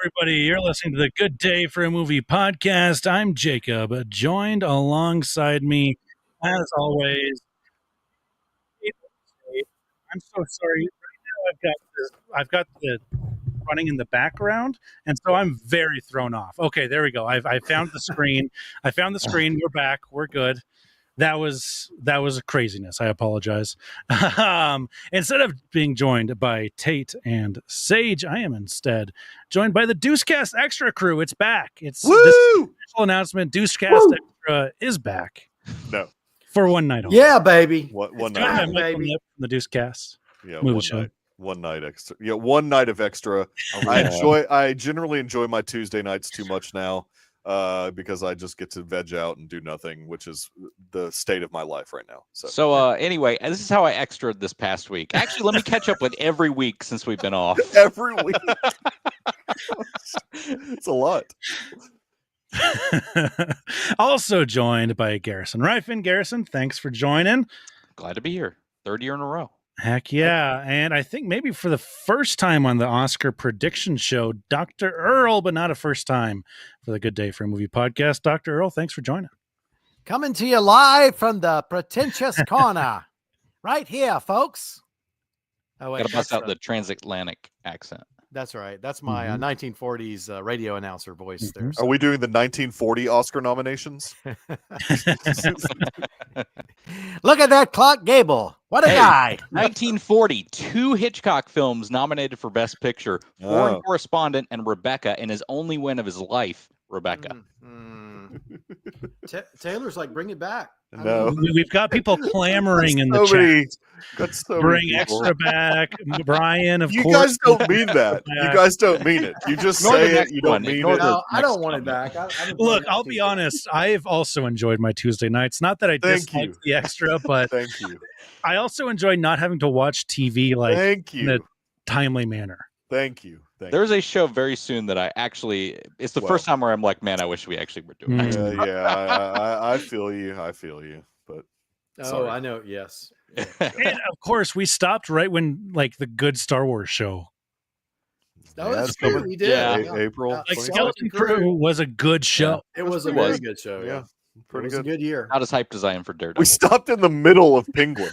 everybody. You're listening to the Good Day for a Movie podcast. I'm Jacob, joined alongside me, as always. I'm so sorry. Right now, I've got the running in the background, and so I'm very thrown off. Okay, there we go. I found the screen. We're back. We're good. That was a craziness. I apologize. Instead of being joined by Tate and Sage, I am instead joined by the Deucecast Extra crew. It's back. It's Woo! this official announcement. Deucecast Extra is back. No. For one night only. Yeah, baby. One Joined by night. Michael Nipp from the Deucecast. Yeah, movie one show. night. One night extra. Yeah, one night of extra. I generally enjoy my Tuesday nights too much now. Because I just get to veg out and do nothing, which is the state of my life right now. So anyway, this is how I extra'd this past week. Actually, let me catch up with every week since we've been off. Every week. It's a lot. Also joined by Garrison. Ryfun, Garrison, thanks for joining. Glad to be here. Third year in a row. Heck yeah. And I think maybe for the first time on the Oscar prediction show, Dr. Earl, but not a first time for the Good Day for a Movie podcast. Dr. Earl, thanks for joining. Coming to you live from the pretentious corner. Right here, folks. Oh, wait. Gotta bust out the transatlantic accent. That's right. That's my 1940s radio announcer voice there. Are we doing the 1940 Oscar nominations? Look at that Clark Gable. What a guy. 1940, 2 Hitchcock films nominated for Best Picture, Foreign Correspondent and Rebecca, and his only win of his life, Rebecca. Taylor's like, bring it back. No. We've got people clamoring in the chat. Bring people. extra back. Brian, of you course. You guys don't mean that. You guys don't mean it. You just say it. You don't mean it. No, I don't want it back. Look, I'll be honest. I've also enjoyed my Tuesday nights. Not that I dislike the extra, but thank you. I also enjoy not having to watch TV in a timely manner. Thank you. There's a show very soon that I actually, it's the first time where I'm like, man, I wish we actually were doing it. I feel you. But sorry. I know. Yes. And of course, we stopped right when the good Star Wars show. Oh, that's true. We did. April. Skeleton Crew was a good show. It was a very good show. Yeah. Pretty good. A good year. Not as hyped as I am for Daredevil. We stopped in the middle of Penguin.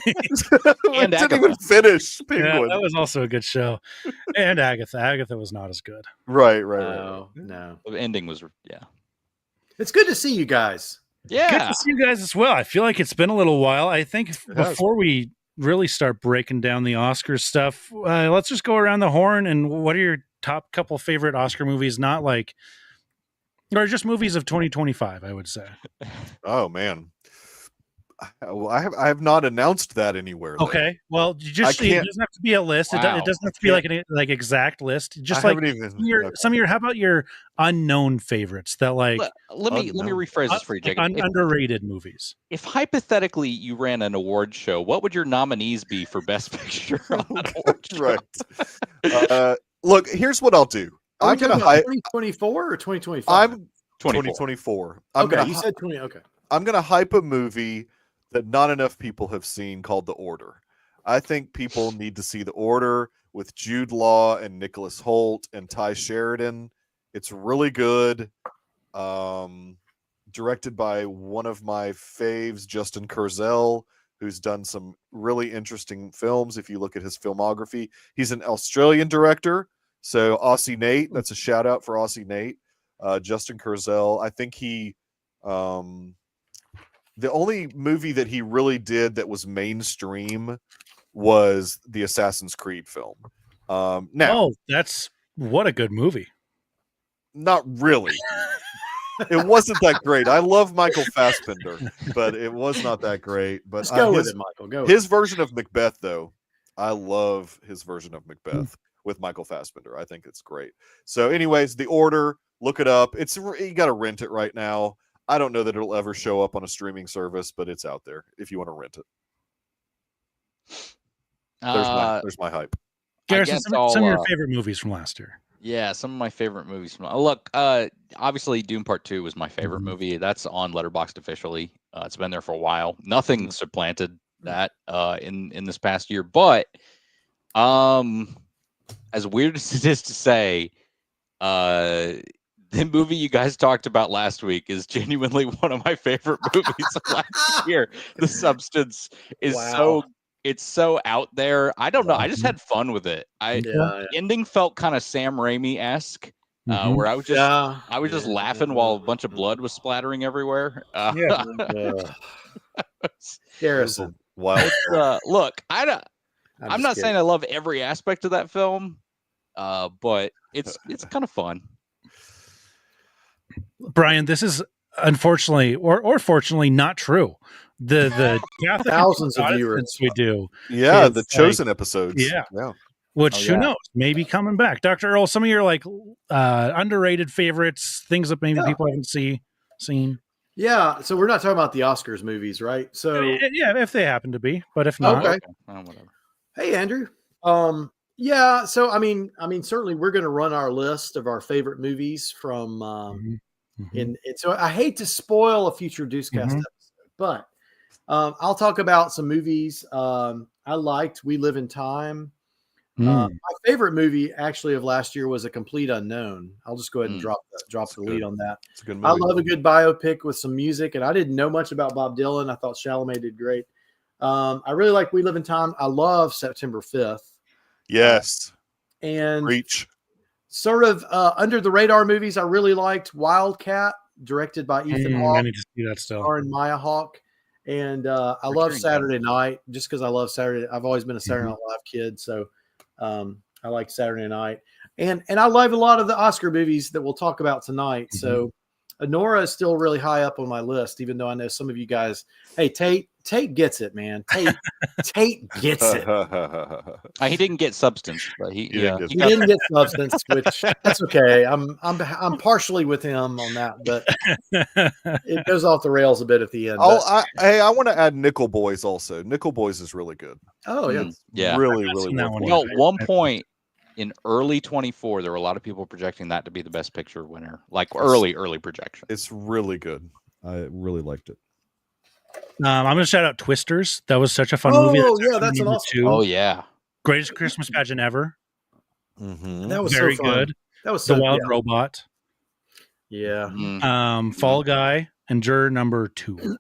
We didn't even finish Penguin. Yeah, that was also a good show. And Agatha. Agatha was not as good. Right. No. The ending was, It's good to see you guys. Yeah. Good to see you guys as well. I feel like it's been a little while. I think before we really start breaking down the Oscar stuff, let's just go around the horn. And what are your top couple favorite Oscar movies? Not or just movies of 2025, I would say. Oh, man. I have not announced that anywhere. Though. Okay. Well, it doesn't have to be a list. Wow. It doesn't have to be an exact list. Just some of your, how about your unknown favorites that let me rephrase this for you, Jacob. Underrated movies. If hypothetically you ran an award show, what would your nominees be for Best Picture on an award show? Right. Look, here's what I'll do. I'm going to 2024 or 2025? I'm 2024. Okay, you said 20. Okay. I'm going to hype a movie that not enough people have seen called The Order. I think people need to see The Order with Jude Law and Nicholas Hoult and Ty Sheridan. It's really good. Directed by one of my faves, Justin Kurzel, who's done some really interesting films. If you look at his filmography, he's an Australian director. So Aussie Nate, that's a shout out for Aussie Nate. Justin Kurzel, I think he, the only movie that he really did that was mainstream was the Assassin's Creed film. That's what a good movie. Not really. It wasn't that great. I love Michael Fassbender, but it was not that great. But let's go with it, Michael. Go. His version of Macbeth, though, I love his version of Macbeth with Michael Fassbender. I think it's great. So, anyways, The Order. Look it up. You got to rent it right now. I don't know that it'll ever show up on a streaming service, but it's out there if you want to rent it. There's my hype. Garrison, some of your favorite movies from last year. Yeah, some of my favorite movies from. Look, obviously, Doom Part 2 was my favorite movie. That's on Letterboxd officially. It's been there for a while. Nothing supplanted that in this past year. But as weird as it is to say, The movie you guys talked about last week is genuinely one of my favorite movies of last year. The Substance is it's so out there. I don't know. I just had fun with it. The ending felt kind of Sam Raimi-esque, where I was just laughing while a bunch of blood was splattering everywhere. Garrison. Wild. Look, I'm not saying I love every aspect of that film, but it's kind of fun. Brian, this is unfortunately or fortunately not true. The Catholic thousands of viewers we do. Yeah, the Chosen episodes. Yeah. Which who knows? Maybe coming back. Dr. Earl, some of your like underrated favorites, things that maybe people haven't seen. Yeah, so we're not talking about the Oscars movies, right? So yeah, if they happen to be, but if not, okay. Whatever. Hey, Andrew. Yeah, so I mean, certainly we're going to run our list of our favorite movies from and so I hate to spoil a future Deucecast episode, but I'll talk about some movies I liked. We Live in Time. My favorite movie actually of last year was A Complete Unknown. I'll just go ahead and drop the lead on that. It's a good movie. I love a good biopic with some music, and I didn't know much about Bob Dylan. I thought Chalamet did great. I really like We Live in Time. I love September 5th. Yes. And Reach. Sort of under the radar movies, I really liked Wildcat, directed by Ethan Hawke. I need to see that still. Starring Maya Hawke. And I love Saturday Night just because I love Saturday. I've always been a Saturday Night Live kid, so I like Saturday Night. And I love a lot of the Oscar movies that we'll talk about tonight. So Nora is still really high up on my list, even though I know some of you guys. Hey, Tate gets it, man. Tate gets it. He didn't get Substance, but he didn't get Substance, which that's okay. I'm partially with him on that, but it goes off the rails a bit at the end. I want to add Nickel Boys also. Nickel Boys is really good. Oh yeah, yeah, really. Well, at one point in early 24, there were a lot of people projecting that to be the best picture winner, like early projection. It's really good. I really liked it. I'm going to shout out Twisters. That was such a fun movie. That's an awesome. Oh yeah, greatest Christmas pageant ever. That was very so fun. good. That was The Wild Robot. Yeah. Fall Guy and Juror number 2.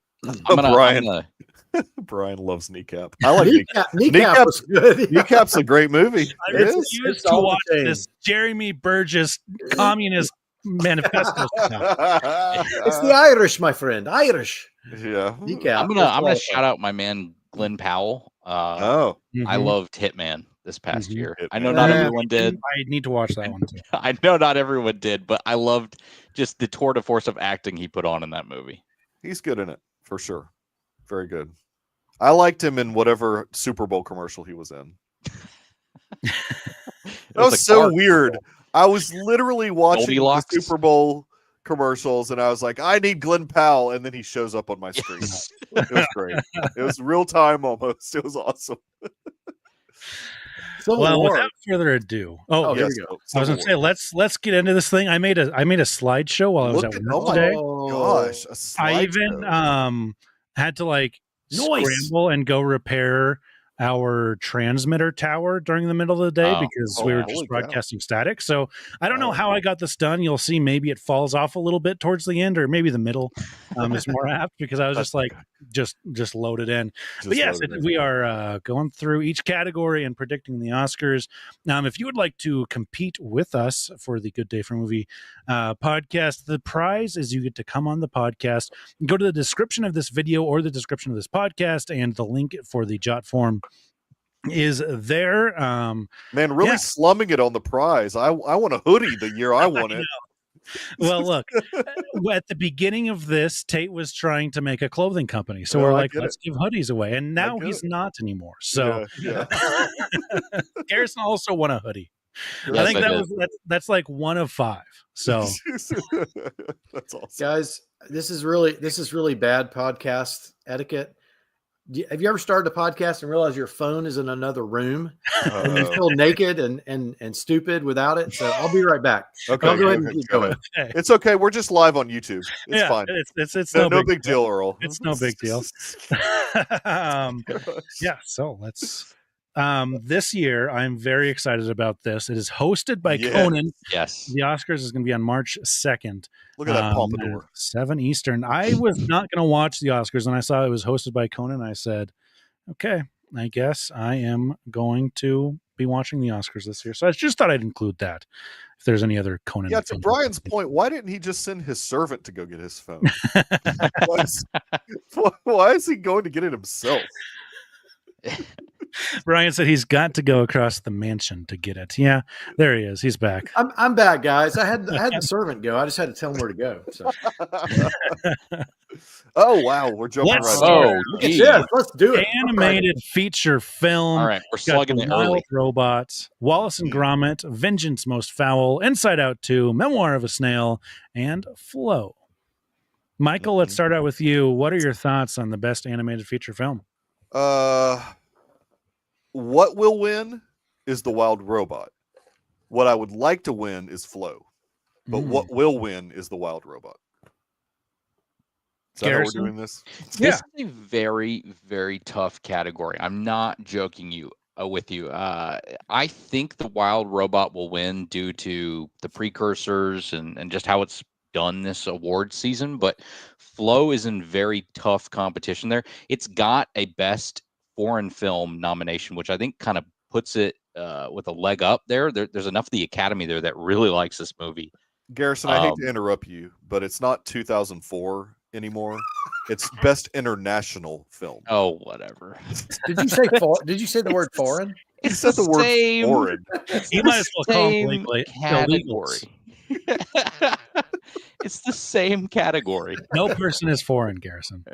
Brian loves Kneecap. I like Kneecap. Kneecap was good. Kneecap's a great movie. I refuse to watch this Jeremy Burgess communist manifesto stuff. It's the Irish, my friend. Irish. Yeah. Kneecap. I'm gonna shout out my man Glenn Powell. I loved Hitman this past year. I know not everyone did. I need to watch that one too. I know not everyone did, but I loved just the tour de force of acting he put on in that movie. He's good in it for sure. Very good. I liked him in whatever Super Bowl commercial he was in. That was so weird. I was literally watching the Super Bowl commercials and I was like, I need Glenn Powell, and then he shows up on my screen. It was great. It was real time almost. It was awesome. Without further ado, here we go. I was gonna say let's get into this thing. I made a slideshow while I was at work today. Gosh, a slideshow. I even had to scramble and go repair our transmitter tower during the middle of the day because we were just broadcasting static. So I don't know how I got this done. You'll see maybe it falls off a little bit towards the end, or maybe the middle is more apt because I was just loaded in. But yes, we are going through each category and predicting the Oscars. If you would like to compete with us for the Good Day for Movie podcast, the prize is you get to come on the podcast, go to the description of this video or the description of this podcast, and the link for the Jot form is there. Man, really slumming it on the prize. I want a hoodie the year I won it. Well, look, at the beginning of this, Tate was trying to make a clothing company. So we're like, let's give hoodies away. And now he's not anymore. So Garrison also won a hoodie. Yes, I think that's like 1 of 5. So that's awesome. Guys, this is really bad podcast etiquette. Have you ever started a podcast and realized your phone is in another room and you feel naked and stupid without it? So I'll be right back. Okay, I'll go ahead and keep going. It's okay. We're just live on YouTube. It's fine. It's no big deal, Earl. It's no big deal. So let's This year, I'm very excited about this. It is hosted by Conan. Yes. The Oscars is going to be on March 2nd. Look at that pompadour. 7 Eastern. I was not going to watch the Oscars, and I saw it was hosted by Conan. I said, okay, I guess I am going to be watching the Oscars this year. So I just thought I'd include that. If there's any other Conan. Yeah, to Brian's point, why didn't he just send his servant to go get his phone? Why is he going to get it himself? Brian said he's got to go across the mansion to get it. Yeah, there he is. He's back. I'm back, guys. I had the servant go. I just had to tell him where to go. So. Oh wow, we're jumping right. Let's do it. Animated feature film. All right, we're slugging it early. Robots, Wallace and Gromit, Vengeance Most Foul, Inside Out 2, Memoir of a Snail, and Flow. Michael, let's start out with you. What are your thoughts on the best animated feature film? What will win is The Wild Robot. What I would like to win is Flow. But what will win is The Wild Robot. Is that how we're doing this? This is a very, very tough category. I'm not joking with you. I think The Wild Robot will win due to the precursors and just how it's done this award season. But Flow is in very tough competition there. It's got a best foreign film nomination, which I think kind of puts it with a leg up there. There's enough of the Academy there that really likes this movie. Garrison, I hate to interrupt you, but it's not 2004 anymore. It's best international film. Oh, whatever. Did you say the word foreign? He said the word foreign. You might as well call them category. It's the same category. No person is foreign, Garrison.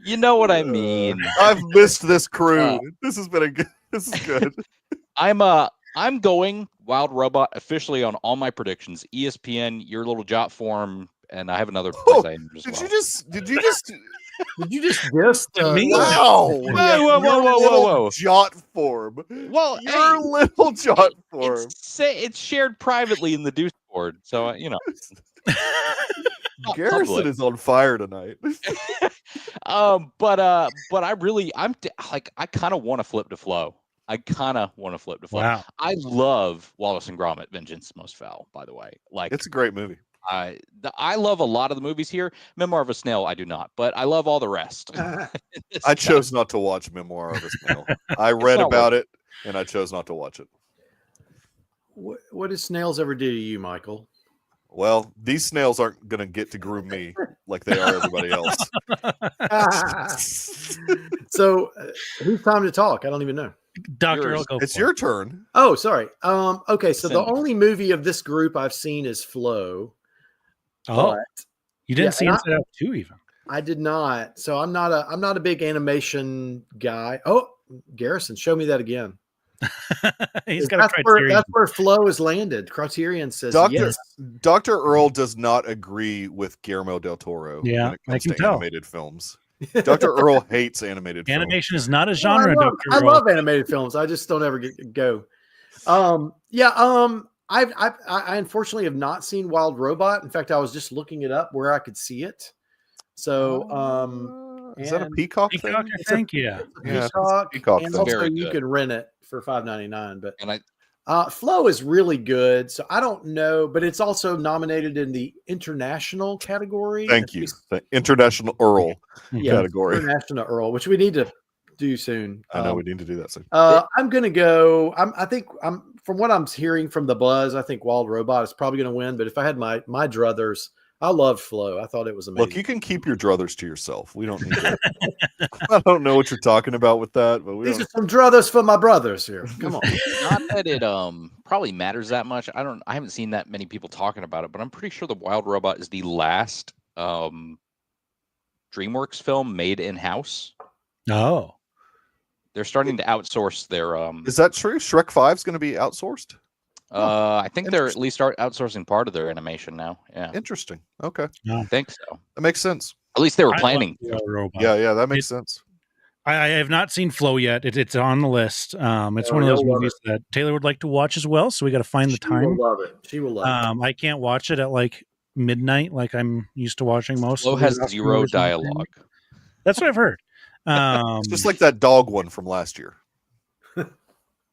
You know what I mean. I've missed this crew. This is good. I'm going Wild Robot officially on all my predictions. ESPN, your little jot form, and I have another place I am as well. Did you just diss me? Wow. Whoa. Jot form. Well, your little jot form. It's shared privately in the Deuce board, so Garrison is on fire tonight. But I kind of want to flip to Flow. Wow. I love Wallace and Gromit: Vengeance Most Foul, by the way. It's a great movie. I love a lot of the movies here. Memoir of a Snail, I do not, but I love all the rest. I chose not to watch Memoir of a Snail. I read about it, and I chose not to watch it. What did snails ever do to you, Michael? Well, these snails aren't going to get to groom me like they are everybody else. So, who's time to talk? I don't even know. Dr. It's your turn. Oh, sorry. Okay, so the only movie of this group I've seen is Flow. Oh, you didn't see Inside Out 2 even. I did not. So I'm not a big animation guy. Oh, Garrison, show me that again. He's got a Criterion. That's where Flow has landed. Criterion says yes. Dr. Earl does not agree with Guillermo del Toro when it comes to animated films. Dr. Earl hates animated films. Animation is not a genre, I love animated films. I just don't ever go. I unfortunately have not seen Wild Robot. In fact, I was just looking it up where I could see it. So, is that a Peacock thing? I think, yeah. Peacock, and also you can rent it for $5.99. But Flow is really good. So I don't know, but it's also nominated in the international category. Thank you. The International Earl category. International Earl, which we need to do soon. I know we need to do that soon. I'm going to go. I think from what I'm hearing from the buzz, I think Wild Robot is probably going to win. But if I had my druthers, I loved Flow. I thought it was amazing. Look, you can keep your druthers to yourself. We don't need to. I don't know what you're talking about with that, but these are some druthers for my brothers here. Come on. Not that it probably matters that much. I haven't seen that many people talking about it, but I'm pretty sure the Wild Robot is the last DreamWorks film made in-house. Oh. They're starting to outsource their Is that true? Shrek 5 is going to be outsourced? I think they're at least outsourcing part of their animation now. Yeah. Interesting. Okay. I think so. That makes sense. At least they were planning. Yeah, that makes sense. I have not seen Flow yet. It's on the list. It's one of those movies that Taylor would like to watch as well. So we got to find the time. She will love it. She will love it. I can't watch it at like midnight, like I'm used to watching most. Flo of these has Oscar 0 movies on the dialogue. thing. That's what I've heard. It's just like that dog one from last year.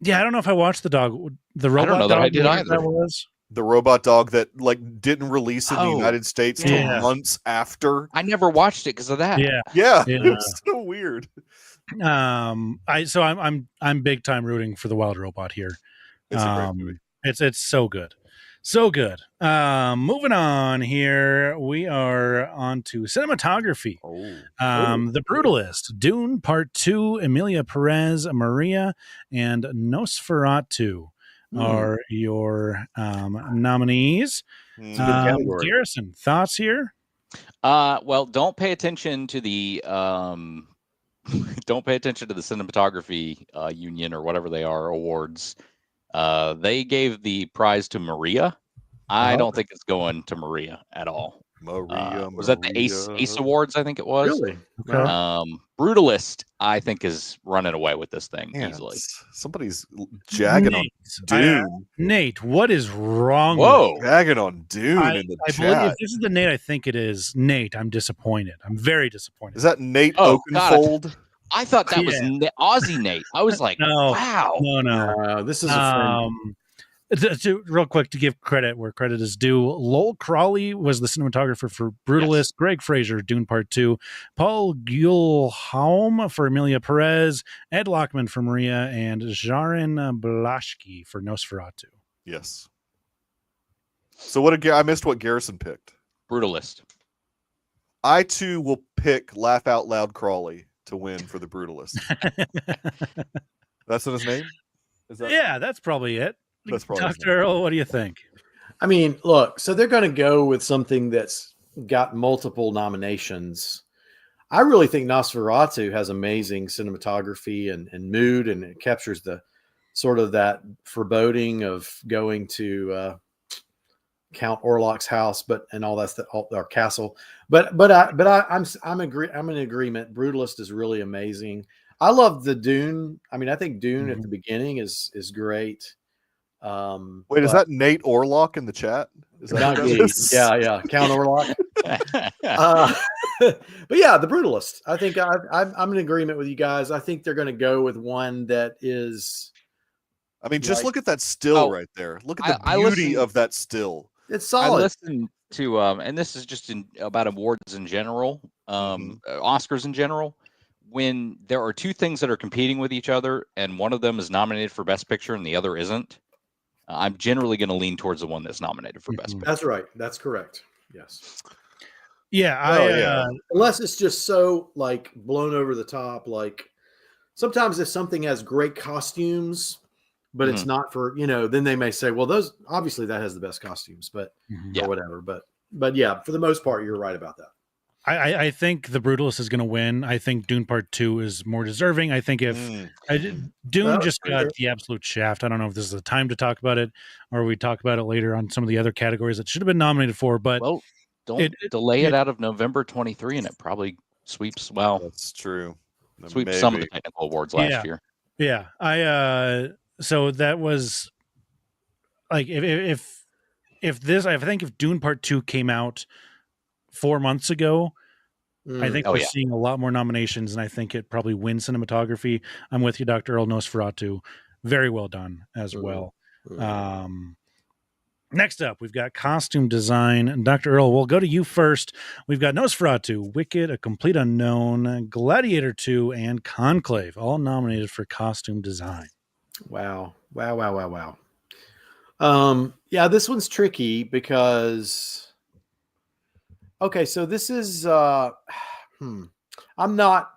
Yeah, I don't know if I watched the robot know that dog. I did whatever either. That was. The robot dog that like didn't release in the United States till yeah. months after. I never watched it because of that. Yeah, Yeah, Yeah. it's so weird. I'm big time rooting for the Wild Robot here. It's a great movie. It's so good. So good. Moving on here, we are on to cinematography. The Brutalist, Dune Part 2, Emilia Perez, Maria, and Nosferatu are your nominees. Garrison, thoughts here? Well, don't pay attention to the cinematography union or whatever they are awards. They gave the prize to Maria. I don't think it's going to Maria at all. Was that the Ace Awards? I think it was. Really? Okay. Brutalist, I think, is running away with this thing easily. Somebody's jagging on Dune. Nate, what is wrong? Whoa, with jagging on Dune in the I chat. believe if this is the Nate I think it is. Nate, I'm disappointed. I'm very disappointed. Is that Nate Oh, Oakenfold? I thought that was Aussie Nate. I was like, wow. No. This is a friend. Real quick, to give credit where credit is due, Lowell Crawley was the cinematographer for Brutalist, yes. Greg Fraser, Dune Part 2, Paul Gulholm for Emilia Perez, Ed Lockman for Maria, and Jarin Blashki for Nosferatu. Yes. So I missed what Garrison picked. Brutalist. I too will pick Laugh Out Loud Crawley to win for the Brutalist. That's not his name? Yeah, that's probably it. That's probably Dr. Earl, what do you think? I mean, look, so they're going to go with something that's got multiple nominations. I really think Nosferatu has amazing cinematography and mood, and it captures the sort of that foreboding of going to Count Orlok's house, and all that's our castle. I'm in agreement. Brutalist is really amazing. I love the Dune. I mean, I think Dune at the beginning is great. Wait, is that Nate Orlok in the chat? Is that yeah, Count Orlok. But yeah, the Brutalist. I think I'm in agreement with you guys. I think they're going to go with one that is. I mean, just look at that still right there. Look at the beauty of that still. It's solid. I listened to, and this is just about awards in general, Oscars in general. When there are two things that are competing with each other, and one of them is nominated for Best Picture and the other isn't, I'm generally going to lean towards the one that's nominated for Best Picture. That's right. That's correct. Yes. Yeah. Unless it's just so like blown over the top. Like sometimes if something has great costumes, but it's not for, then they may say, well, those obviously that has the best costumes, but or whatever. But yeah, for the most part, you're right about that. I think the Brutalist is going to win. I think Dune Part 2 is more deserving. I think if Dune just got the absolute shaft, I don't know if this is the time to talk about it or we talk about it later on some of the other categories that should have been nominated for. But don't delay it out of November 23 and it probably sweeps. Well, that's true. Sweep some of the technical awards last year. Yeah. So that was like if Dune Part 2 came out 4 months ago, I think we're seeing a lot more nominations, and I think it probably wins cinematography. I'm with you, Dr. Earl. Nosferatu, very well done as well. Next up, we've got costume design. Dr. Earl, we'll go to you first. We've got Nosferatu, Wicked, A Complete Unknown, Gladiator 2, and Conclave, all nominated for costume design. Wow. Yeah, this one's tricky because... Okay, so this is I'm not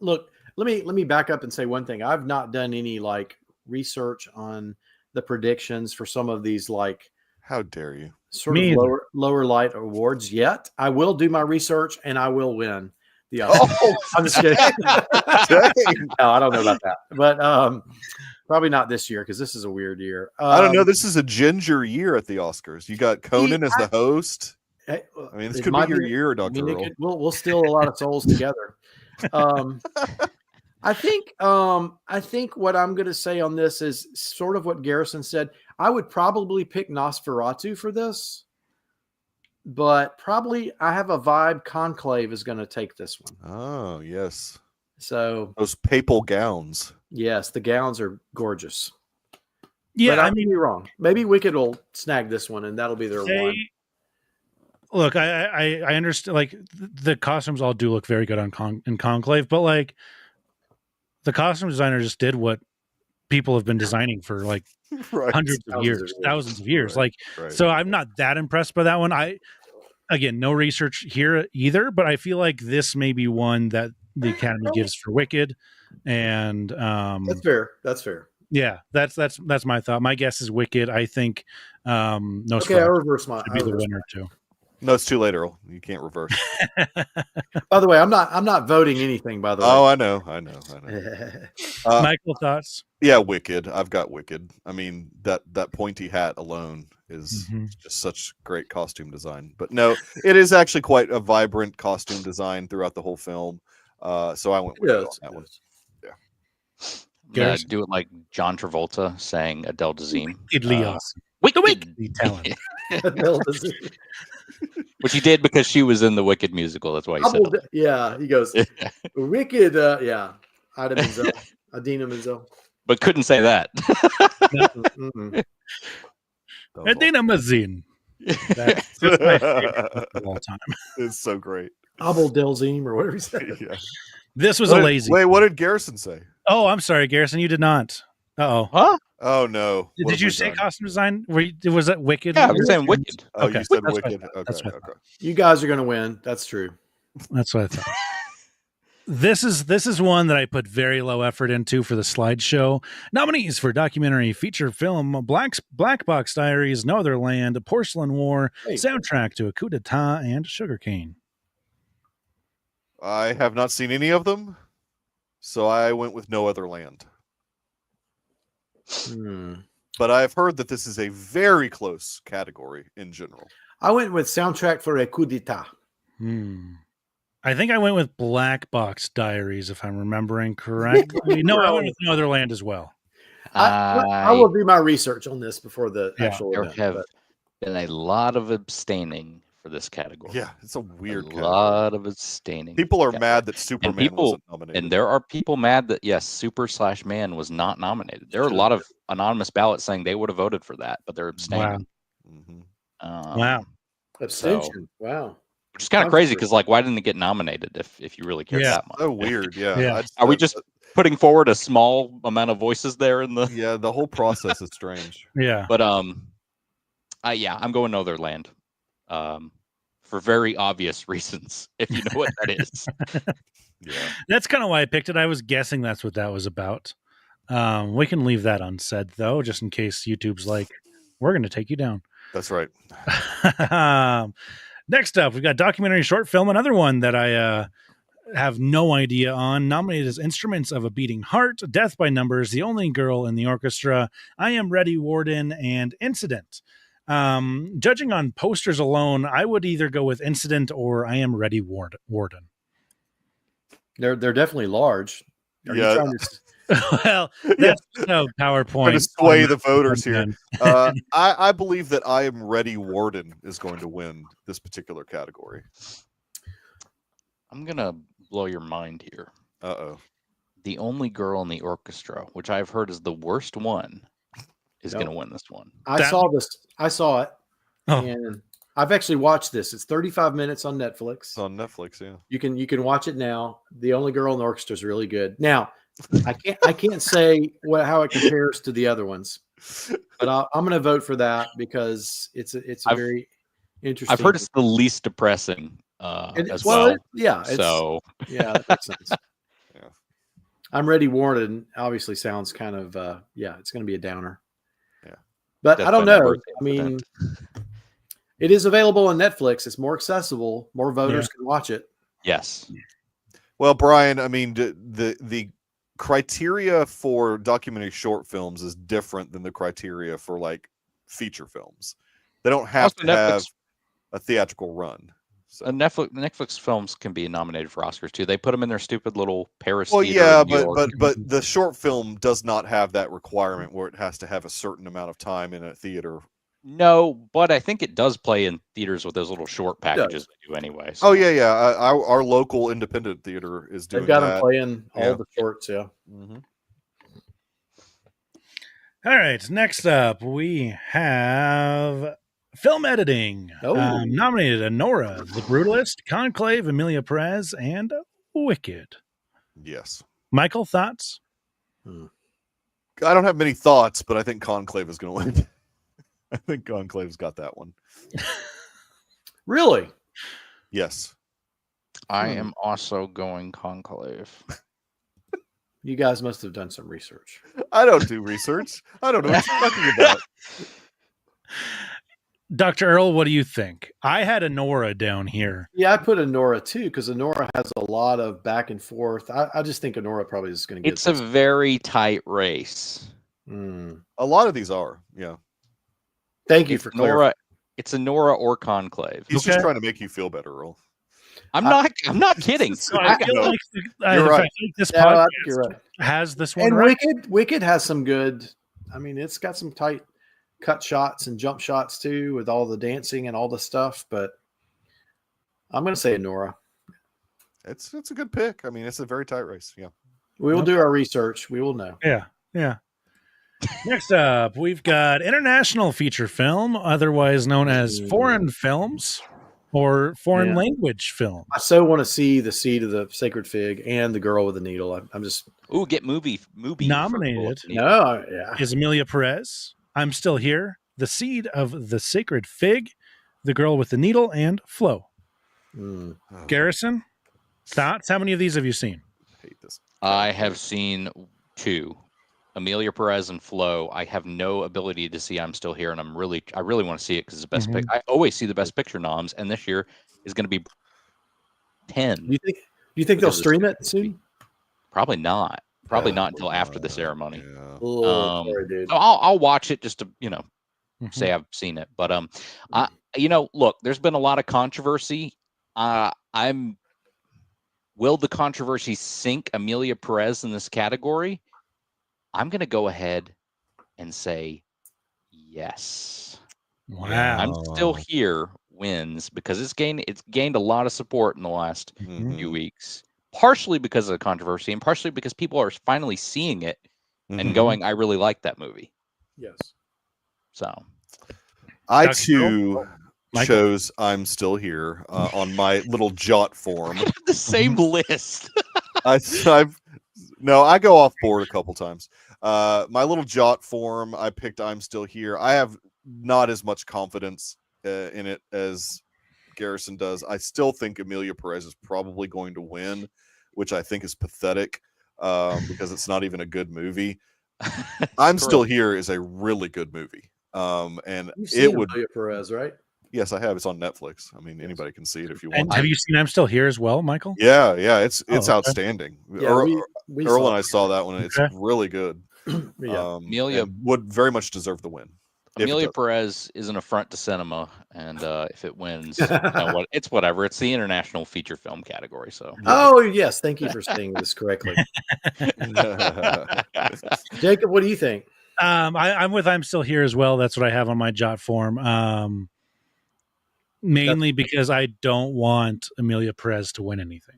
look, let me back up and say one thing. I've not done any like research on the predictions for some of these like how dare you sort of lower light awards yet. I will do my research and I will win the Oscars. I'm just kidding. No, I don't know about that. But probably not this year because this is a weird year. I don't know. This is a ginger year at the Oscars. You got Conan as the host. I mean, this could be your year, Dr. Earl. We'll steal a lot of souls together. I think what I'm going to say on this is sort of what Garrison said. I would probably pick Nosferatu for this. but probably I have a vibe Conclave is going to take this one. Oh, yes. So those papal gowns. Yes, the gowns are gorgeous. Yeah, but I may be wrong. Maybe Wicked will snag this one, and that'll be their one. Look, I understand. Like the costumes all do look very good in Conclave, but like the costume designer just did what people have been designing for like hundreds of years, thousands of years. So I'm not that impressed by that one. Again, no research here either, but I feel like this may be one that the Academy gives for Wicked, and that's fair. That's fair. Yeah, that's my thought. My guess is Wicked. I think no. Okay, I reverse my. Should be the winner too. No, it's too late, Earl. You can't reverse. By the way, I'm not voting anything. By the way. Oh, I know. Michael, thoughts? Yeah, Wicked. I've got Wicked. I mean, that pointy hat alone is just such great costume design. But no, it is actually quite a vibrant costume design throughout the whole film. So I went Wicked on that one. Yeah. Yeah, do it like John Travolta saying Adele Dazeem. Wickedly awesome. Wickedly talented. Which he did because she was in the Wicked musical. That's why he said it. Yeah, he goes, Wicked, yeah. Idina Menzel. But couldn't say that. Idina Menzel. That's my favorite of all time. It's so great. Abel Delzim or whatever he said. Yeah. This was a lazy. Wait, what did Garrison say? Oh, I'm sorry, Garrison. You did not. Uh-oh. Huh? Oh, no. Did you say costume design? Was that Wicked? Yeah, I was saying Wicked. Oh, okay. You said That's Wicked. Okay. You guys are going to win. That's true. That's what I thought. This is one that I put very low effort into for the slideshow. Nominees for documentary, feature film, Black Box Diaries, No Other Land, Porcelain War, soundtrack to A Coup d'etat, and Sugarcane. I have not seen any of them, so I went with No Other Land. But I've heard that this is a very close category in general. I went with soundtrack for A Coup d'etat. I think I went with Black Box Diaries, if I'm remembering correctly. No, I went with No Other Land as well. I will do my research on this before the actual event. There have been a lot of abstaining for this category. Yeah, it's a weird category. Lot of abstaining. People are mad that Superman wasn't nominated. And there are people mad that, yes, Super/Man was not nominated. There are a lot of anonymous ballots saying they would have voted for that, but they're abstaining. Wow. Abstention. Wow. Which is kind of crazy because, like, why didn't it get nominated if you really care that much? So weird, yeah. Are we just putting forward a small amount of voices there in the? Yeah, the whole process is strange. Yeah, but I'm going No Other Land, for very obvious reasons. If you know what that is, yeah, that's kind of why I picked it. I was guessing that's what that was about. We can leave that unsaid though, just in case YouTube's like, we're going to take you down. That's right. Next up, we've got documentary short film, another one that I have no idea on. Nominated as Instruments of a Beating Heart, Death by Numbers, The Only Girl in the Orchestra, I Am Ready, Warden, and Incident. Judging on posters alone, I would either go with Incident or I Am Ready, Warden. They're definitely large. Yeah. Well, that's no PowerPoint. To sway the voters here. I believe that I Am Ready, Warden is going to win this particular category. I'm going to blow your mind here. Uh-oh. The Only Girl in the Orchestra, which I've heard is the worst one, is going to win this one. I saw it. And I've actually watched this. It's 35 minutes on Netflix. It's on Netflix, yeah. You can watch it now. The Only Girl in the Orchestra is really good. Now, I can't say how it compares to the other ones, but I'm going to vote for that because it's a very interesting. I've heard it's the least depressing as well. That makes sense. Yeah. I'm Ready, Warden obviously sounds kind of it's going to be a downer. Yeah, but I don't know. I mean, it is available on Netflix. It's more accessible. More voters can watch it. Yes. Well, Brian, I mean, the criteria for documentary short films is different than the criteria for like feature films. They don't have to have a theatrical run. So. Netflix films can be nominated for Oscars too. They put them in their stupid little Paris. Well, theater yeah, in New York. but the short film does not have that requirement where it has to have a certain amount of time in a theater No, but I think it does play in theaters with those little short packages they do anyway. So. Oh yeah. Our local independent theater is doing. They've got that. them playing all the shorts. Yeah. Mm-hmm. All right. Next up, we have film editing. Nominated Anora, The Brutalist, Conclave, Emilia Perez, and Wicked. Yes. Michael, thoughts? I don't have many thoughts, but I think Conclave is going to win. I think Conclave's got that one. Really? Yes. I am also going Conclave. You guys must have done some research. I don't do research. I don't know what you're talking about. Dr. Earl, what do you think? I had Anora down here. Yeah, I put Anora too because Anora has a lot of back and forth. I just think Anora probably is going to get. It's a very tight race. A lot of these are, yeah. Thank you for clarifying. It's Anora or Conclave. He's just trying to make you feel better, Earl. I'm not kidding. So I feel like you're right. This podcast you're right. has this one and right. Wicked has some good. I mean, it's got some tight cut shots and jump shots too, with all the dancing and all the stuff. But I'm going to say Nora. It's a good pick. I mean, it's a very tight race. Yeah, we will do our research. We will know. Yeah. Next up, we've got international feature film, otherwise known as foreign films or foreign language film. I so want to see The Seed of the Sacred Fig and The Girl with the Needle. I'm just get movie nominated. Is Emilia Perez, I'm Still Here, The Seed of the Sacred Fig, The Girl with the Needle, and Flow. Garrison, thoughts? How many of these have you seen? I hate this. I have seen 2. Emilia Perez and Flo. I have no ability to see I'm Still Here, and I really want to see it because it's the best pick. I always see the Best Picture noms, and this year is going to be 10. Do you think they'll stream it soon? Probably not. Probably not until after the ceremony. Yeah. Sorry, dude. So I'll watch it just to say I've seen it. But look, there's been a lot of controversy. Will the controversy sink Emilia Perez in this category? I'm going to go ahead and say yes. Wow. I'm Still Here wins because it's gained a lot of support in the last few weeks, partially because of the controversy and partially because people are finally seeing it and going, I really like that movie. Yes. So I too chose I'm Still Here on my little jot form. The same list. I go off board a couple times. My little jot form, I picked I'm Still Here. I have not as much confidence in it as Garrison does. I still think Emilia Perez is probably going to win, which I think is pathetic because it's not even a good movie. I'm Still Here is a really good movie. And You've seen Emilia Perez, right? Yes, I have. It's on Netflix. I mean, anybody can see it if you want. And have you seen I'm Still Here as well, Michael? Yeah, it's outstanding. Yeah, Earl and I saw that one. It's really good. Emilia would very much deserve the win. Emilia Perez is an affront to cinema, and if it wins, it's whatever. It's the international feature film category. So. Oh yes, thank you for saying this correctly. Jacob, what do you think? I'm with I'm Still Here as well. That's what I have on my jot form. Mainly because I don't want Emilia Perez to win anything.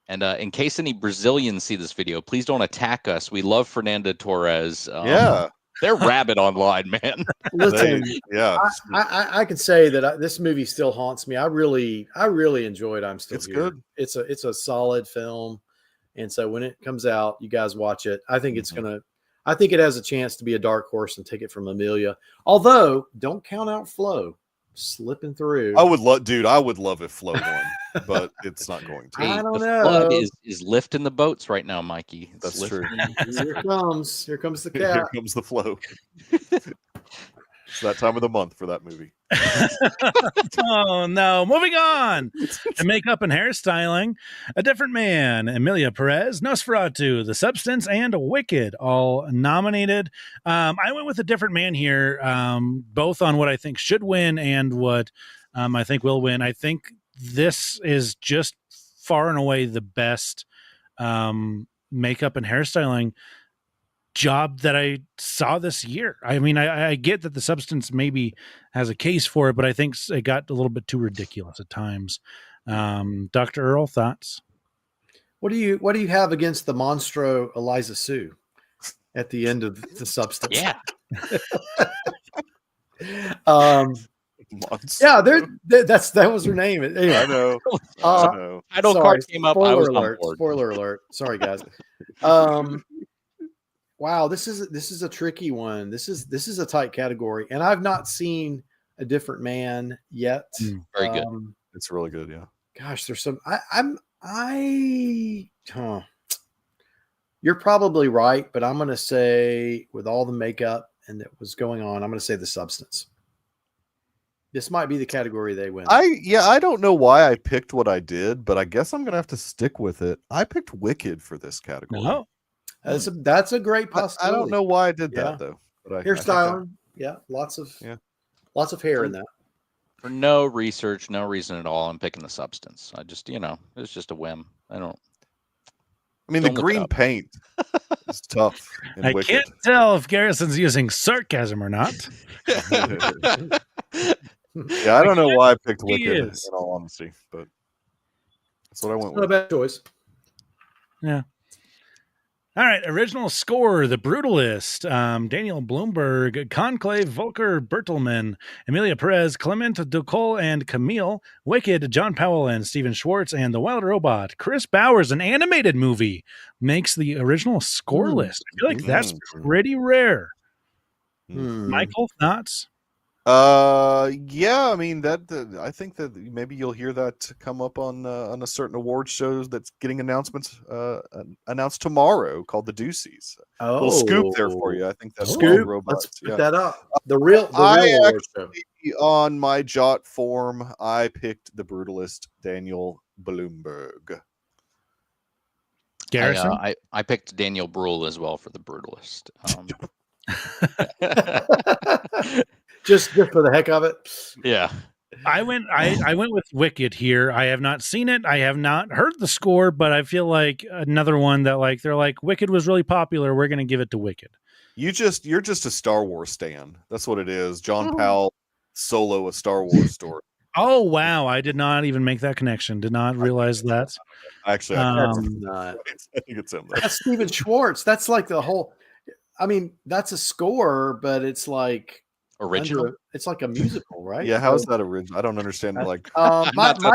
And in case any Brazilians see this video, please don't attack us. We love Fernanda Torres. They're rabid online, man. Listen, I can say that this movie still haunts me. I really enjoyed I'm Still Here. Good. It's a solid film, and so when it comes out, you guys watch it. I think I think it has a chance to be a dark horse and take it from Emilia. Although, don't count out Flo slipping through. I would love if Flo won, but it's not going to. I don't the know. Flood is lifting the boats right now, Mikey. That's true. Here comes the cat. Here comes the flow. It's that time of the month for that movie. Oh no! Moving on to makeup and hairstyling, A Different Man, Emilia Perez, Nosferatu, The Substance, and Wicked, all nominated. I went with A Different Man here, both on what I think should win and what I think will win. I think this is just far and away the best makeup and hairstyling job that I saw this year. I mean, I get that the substance maybe has a case for it, but I think it got a little bit too ridiculous at times. Dr. Earl, thoughts? What do you have against the Monstro Eliza Sue at the end of the substance? Yeah. Yeah, that was her name. Anyway, I know. Title card came up. I was on board. Spoiler alert. Sorry, guys. Wow, this is a tricky one. This is a tight category, and I've not seen A Different Man yet. Very good. It's really good. Yeah. Gosh, there's some. You're probably right, but I'm going to say, with all the makeup and that was going on, I'm going to say The Substance. This might be the category they win. I don't know why I picked what I did, but I guess I'm gonna have to stick with it. I picked Wicked for this category. Oh, that's a great possibility. I don't know why I did that though. But hairstyling, lots of hair in that. For no research, no reason at all, I'm picking The Substance. I just, it's just a whim. I mean, the green paint is tough. I can't tell if Garrison's using sarcasm or not. Yeah, I don't know why I picked Wicked, in all honesty, but that's what I went with. Not a bad choice. Yeah. All right, original score, The Brutalist, Daniel Bloomberg, Conclave, Volker Bertelmann, Emilia Perez, Clement Ducol and Camille, Wicked, John Powell and Steven Schwartz, and The Wild Robot. Chris Bowers, an animated movie, makes the original score list. I feel like that's pretty rare. Michael, thoughts? Yeah, I mean I think that maybe you'll hear that come up on a certain award show that's getting announced tomorrow called the Deucecast. Oh, little scoop there for you. I think that's scoop. Let's put that up. The real award show. On my jot form, I picked The Brutalist, Daniel Bloomberg. Garrison? I picked Daniel Bruhl as well for The Brutalist. Just for the heck of it. Yeah. I went with Wicked here. I have not seen it. I have not heard the score, but I feel like another one that they're like, Wicked was really popular. We're going to give it to Wicked. You're just a Star Wars stan. That's what it is. John Powell solo a Star Wars story. Oh, wow. I did not even make that connection. Did not realize that. Actually, I think it's him. That's Steven Schwartz. That's like the whole, that's a score, but it's like original. It's like a musical, right? Yeah, how is that original? I don't understand. My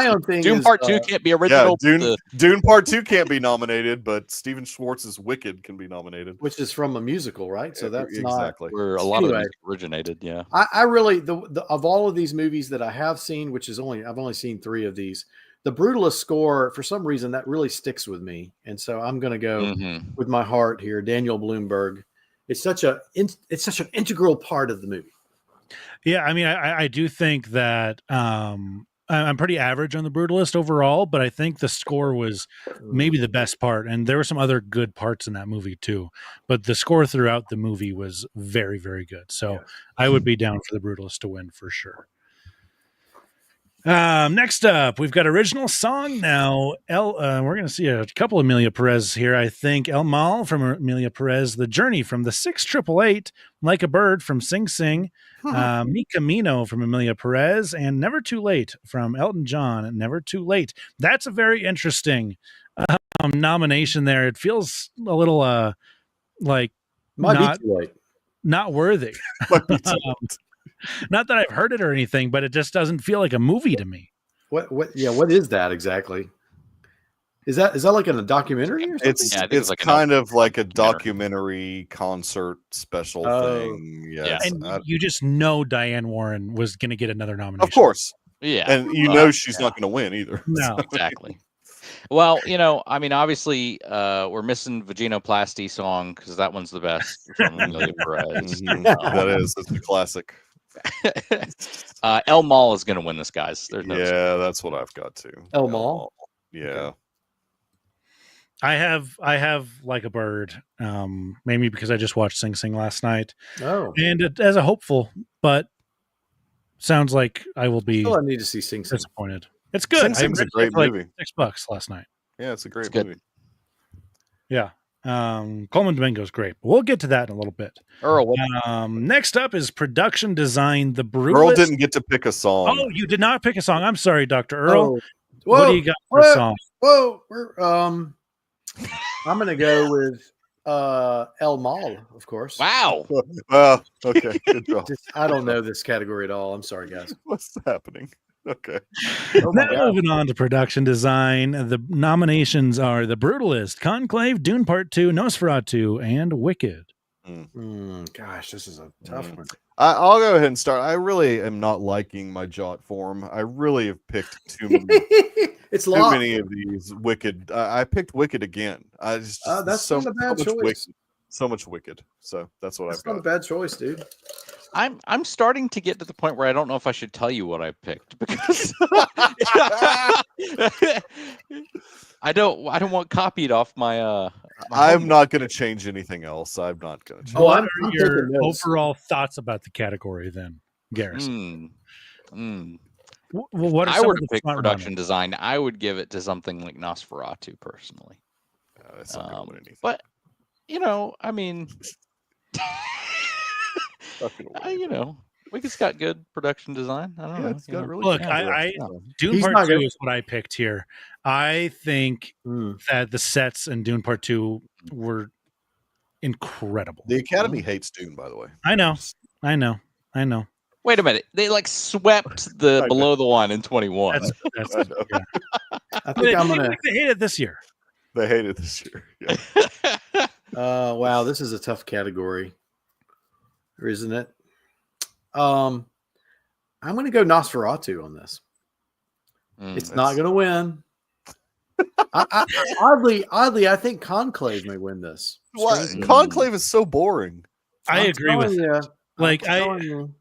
own thing. Doom is, Part 2 can't be original. Yeah, Dune Part 2 can't be nominated, but Steven Schwartz's Wicked can be nominated, which is from a musical, right? So that's exactly where a lot of music originated. Yeah, I really of all of these movies that I have seen, which is I've only seen 3 of these. The Brutalist score, for some reason, that really sticks with me, and so I'm going to go with my heart here. Daniel Bloomberg. It's such an integral part of the movie. Yeah, I mean, I do think that I'm pretty average on The Brutalist overall, but I think the score was maybe the best part, and there were some other good parts in that movie too. But the score throughout the movie was very, very good. So I would be down for The Brutalist to win for sure. Next up, we've got original song now. We're going to see a couple of Emilia Perez here, I think. El Mal from Emilia Perez, The Journey from the 6888, Like a Bird from Sing Sing, Mi Camino from Emilia Perez, and Never Too Late from Elton John. Never Too Late. That's a very interesting nomination there. It feels a little like might be too late. Not worthy. Not that I've heard it or anything, but it just doesn't feel like a movie to me. What is that exactly? Is that like in a documentary or something? It's kind of like a documentary concert special thing. Yes. And you just know Diane Warren was going to get another nomination. Of course. Yeah. And she's not going to win either. No. Exactly. Well, obviously, we're missing Vaginoplasty song because that one's the best from Emilia Perez. That's a classic. El Mal is going to win this, guys. There's no that's what I've got too. El Mal. Yeah. I have Like a Bird, maybe because I just watched Sing Sing last night. Oh. And as a hopeful, but sounds like I will be I need to see Sing Sing. disappointed. It's good. Sing Sing's a great movie. $6 last night. Yeah, it's a great movie. Yeah. Coleman Domingo's great. But we'll get to that in a little bit. Earl, Next up is production design. The Brutalist. Earl didn't get to pick a song. Oh, you did not pick a song. I'm sorry, Dr. Earl. Oh. What do you got for a song? Whoa, I'm gonna go with El Mal, of course. wow. Okay. Good job. I don't know this category at all. I'm sorry, guys. What's happening? Okay. Oh my Now God. moving on to production design. The nominations are The Brutalist, Conclave, Dune Part 2, Nosferatu, and Wicked. Gosh, this is a tough one. I'll go ahead and start. I really am not liking my jot form. I really have picked too many. It's Too locked. many of these Wicked. I picked Wicked again. I just That's not a bad much choice. Wicked, so much Wicked. So that's what That's I've not a got. bad choice, dude. I'm starting to get to the point where I don't know if I should tell you what I picked because I don't want copied off my I'm not going to change anything else. I'm not going to change. Oh, What I'm are your taking notes. overall thoughts about the category then, Garrison? What are I some were of to the pick front production runners? design, I would give it to something like Nosferatu personally. That's not going to win anything. But I mean, Not gonna win. Wicked's got good production design. I don't know. It's got really Look, good I direction. Dune He's Part not 2 gonna- is what I picked here. I think that the sets in Dune Part 2 were incredible. The Academy hates Dune, by the way. I know. Wait a minute. They swept the I know. below the line in 21. That's I know. yeah. I think I'm gonna. They hate it this year. They hate it this year. Yeah. Wow, this is a tough category, isn't it? I'm gonna go Nosferatu on this. It's not gonna win. Oddly, I think Conclave may win this. What? Strangely. Conclave is so boring. I I'm agree with telling it. you, Like, I'm telling you.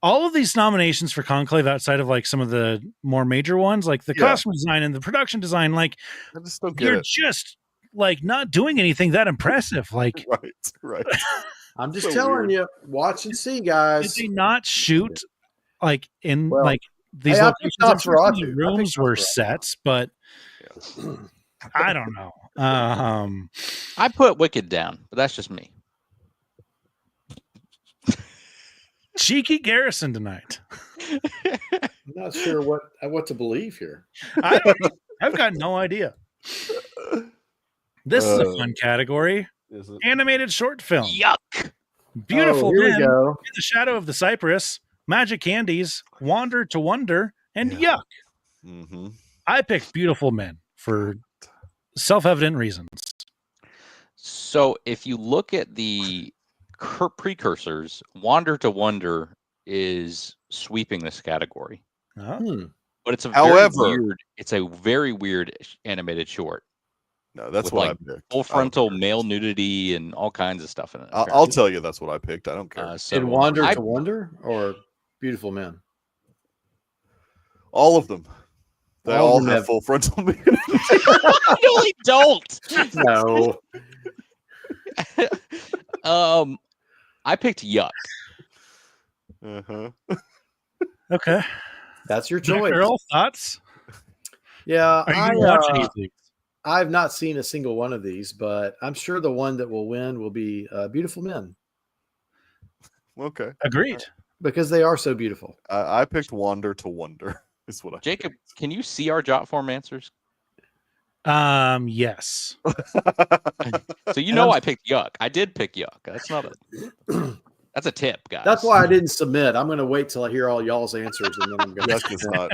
all of these nominations for Conclave outside of like some of the more major ones, like the Yeah. costume design and the production design, like I just don't get you're it. just like not doing anything that impressive. Like, Right. I'm just So telling weird. you, watch and see, did guys. they not shoot like in Well, like these hey, I picked locations? I'm sure some of Nosferatu. the I picked rooms were Nosferatu. sets, but I don't know. I put Wicked down, but that's just me. Cheeky Garrison tonight. I'm not sure what to believe here. I've got no idea. This is a fun category. Is it? Animated short film. Yuck. Beautiful Here Men, we go. In the Shadow of the Cypress, Magic Candies, Wander to Wonder, and Yeah. Yuck. Mm-hmm. I picked Beautiful Men for self-evident reasons. So if you look at the precursors, Wander to Wonder is sweeping this category. Oh. But it's a However- very weird animated short. No, that's With, what like, I picked. Full I don't frontal care. male nudity and all kinds of stuff in it. I'll apparently. tell you that's what I picked. I don't care. So Did Wander I- to Wonder or Beautiful Men? All of them. They All of all them have have- full frontal. no, they don't. No. I picked Yuck. Uh-huh. Okay. That's your choice. Earl, thoughts? Yeah, Are you going to watch any of these? I've not seen a single one of these, but I'm sure the one that will win will be Beautiful Men Okay. Agreed. because they are so beautiful. I picked Wander to Wonder. Is what I Jacob, can you see our jot form answers? Yes. So you know I picked Yuck. I did pick Yuck. That's not a that's a tip, guys. That's why I didn't submit. I'm going to wait till I hear all y'all's answers, and then I'm going Yuck is not.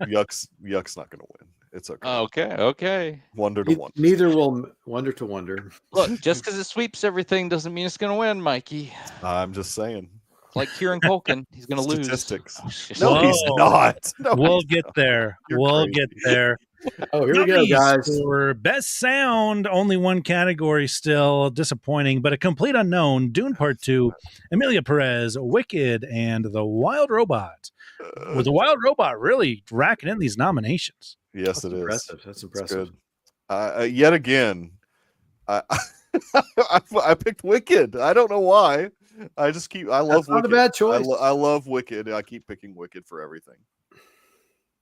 Yuck's not going to win. It's okay. Okay. Wonder to Wonder. Neither will Wonder to Wonder. Look, just because it sweeps everything doesn't mean it's going to win, Mikey. I'm just saying. Like Kieran Culkin, he's going to lose. Statistics. Oh, shit. No, Whoa. he's not. No, We'll he's get not. there. You're We'll crazy. get there. Oh, here we go, Nominees guys. For Best Sound, only one category still disappointing, but a complete unknown. Dune Part 2, Emilia Perez, Wicked, and The Wild Robot. With The Wild Robot really racking in these nominations. Yes, That's it is. impressive. That's It's impressive. good. Yet again, I picked Wicked. I don't know why. I just keep. I love That's not a Wicked. bad choice. I love Wicked. I keep picking Wicked for everything.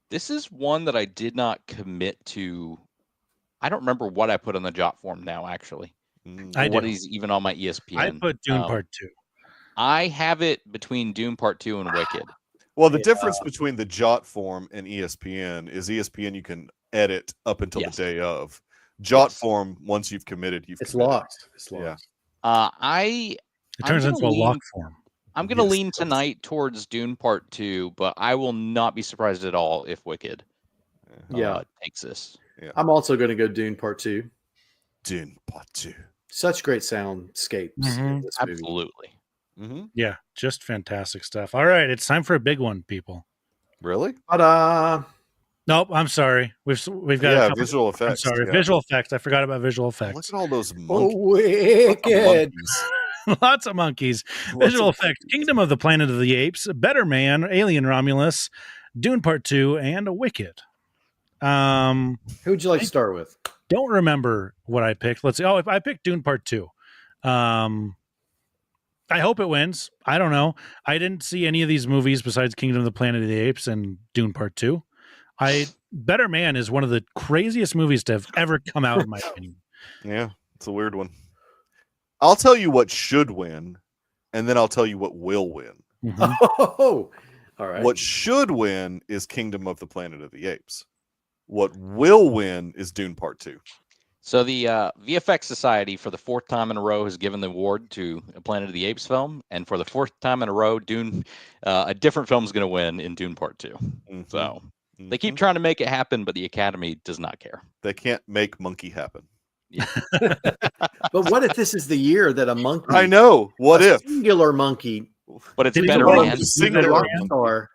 This is one that I did not commit to. I don't remember what I put on the jot form now, actually. What is even on my ESPN? I put Dune Part 2. I have it between Dune Part 2 and Wicked. Well, the difference between the Jot form and ESPN is ESPN you can edit up until the day of. Jot form, once you've committed, it's locked. It's locked. It turns into a lock form. I'm going to lean tonight towards Dune Part 2, but I will not be surprised at all if Wicked takes this. Yeah. I'm also going to go Dune Part 2. Dune Part 2. Such great soundscapes. In this movie. Absolutely. Yeah, just fantastic stuff. All right, it's time for a big one, people. Really? Ta-da! Nope, I'm sorry. We've got visual effects. I'm sorry, visual effects. I forgot about visual effects. Look at all those monkeys. Wicked. Lots of monkeys. Visual effects. Kingdom of the Planet of the Apes, Better Man, Alien Romulus, Dune Part 2, and Wicked. Who would you like to start with? Don't remember what I picked. Let's see. Oh, if I picked Dune Part 2. I hope it wins. I don't know. I didn't see any of these movies besides Kingdom of the Planet of the Apes and Dune Part 2. Better Man is one of the craziest movies to have ever come out, in my opinion. Yeah, it's a weird one. I'll tell you what should win, and then I'll tell you what will win. Oh, all right. What should win is Kingdom of the Planet of the Apes. What will win is Dune Part 2. So the VFX Society, for the fourth time in a row, has given the award to a Planet of the Apes film, and for the fourth time in a row, Dune, a different film is going to win in Dune Part 2. So they keep trying to make it happen, but the Academy does not care. They can't make monkey happen. Yeah. But what if this is the year that a monkey? I know. What if singular monkey? But it's Did Better he- Man.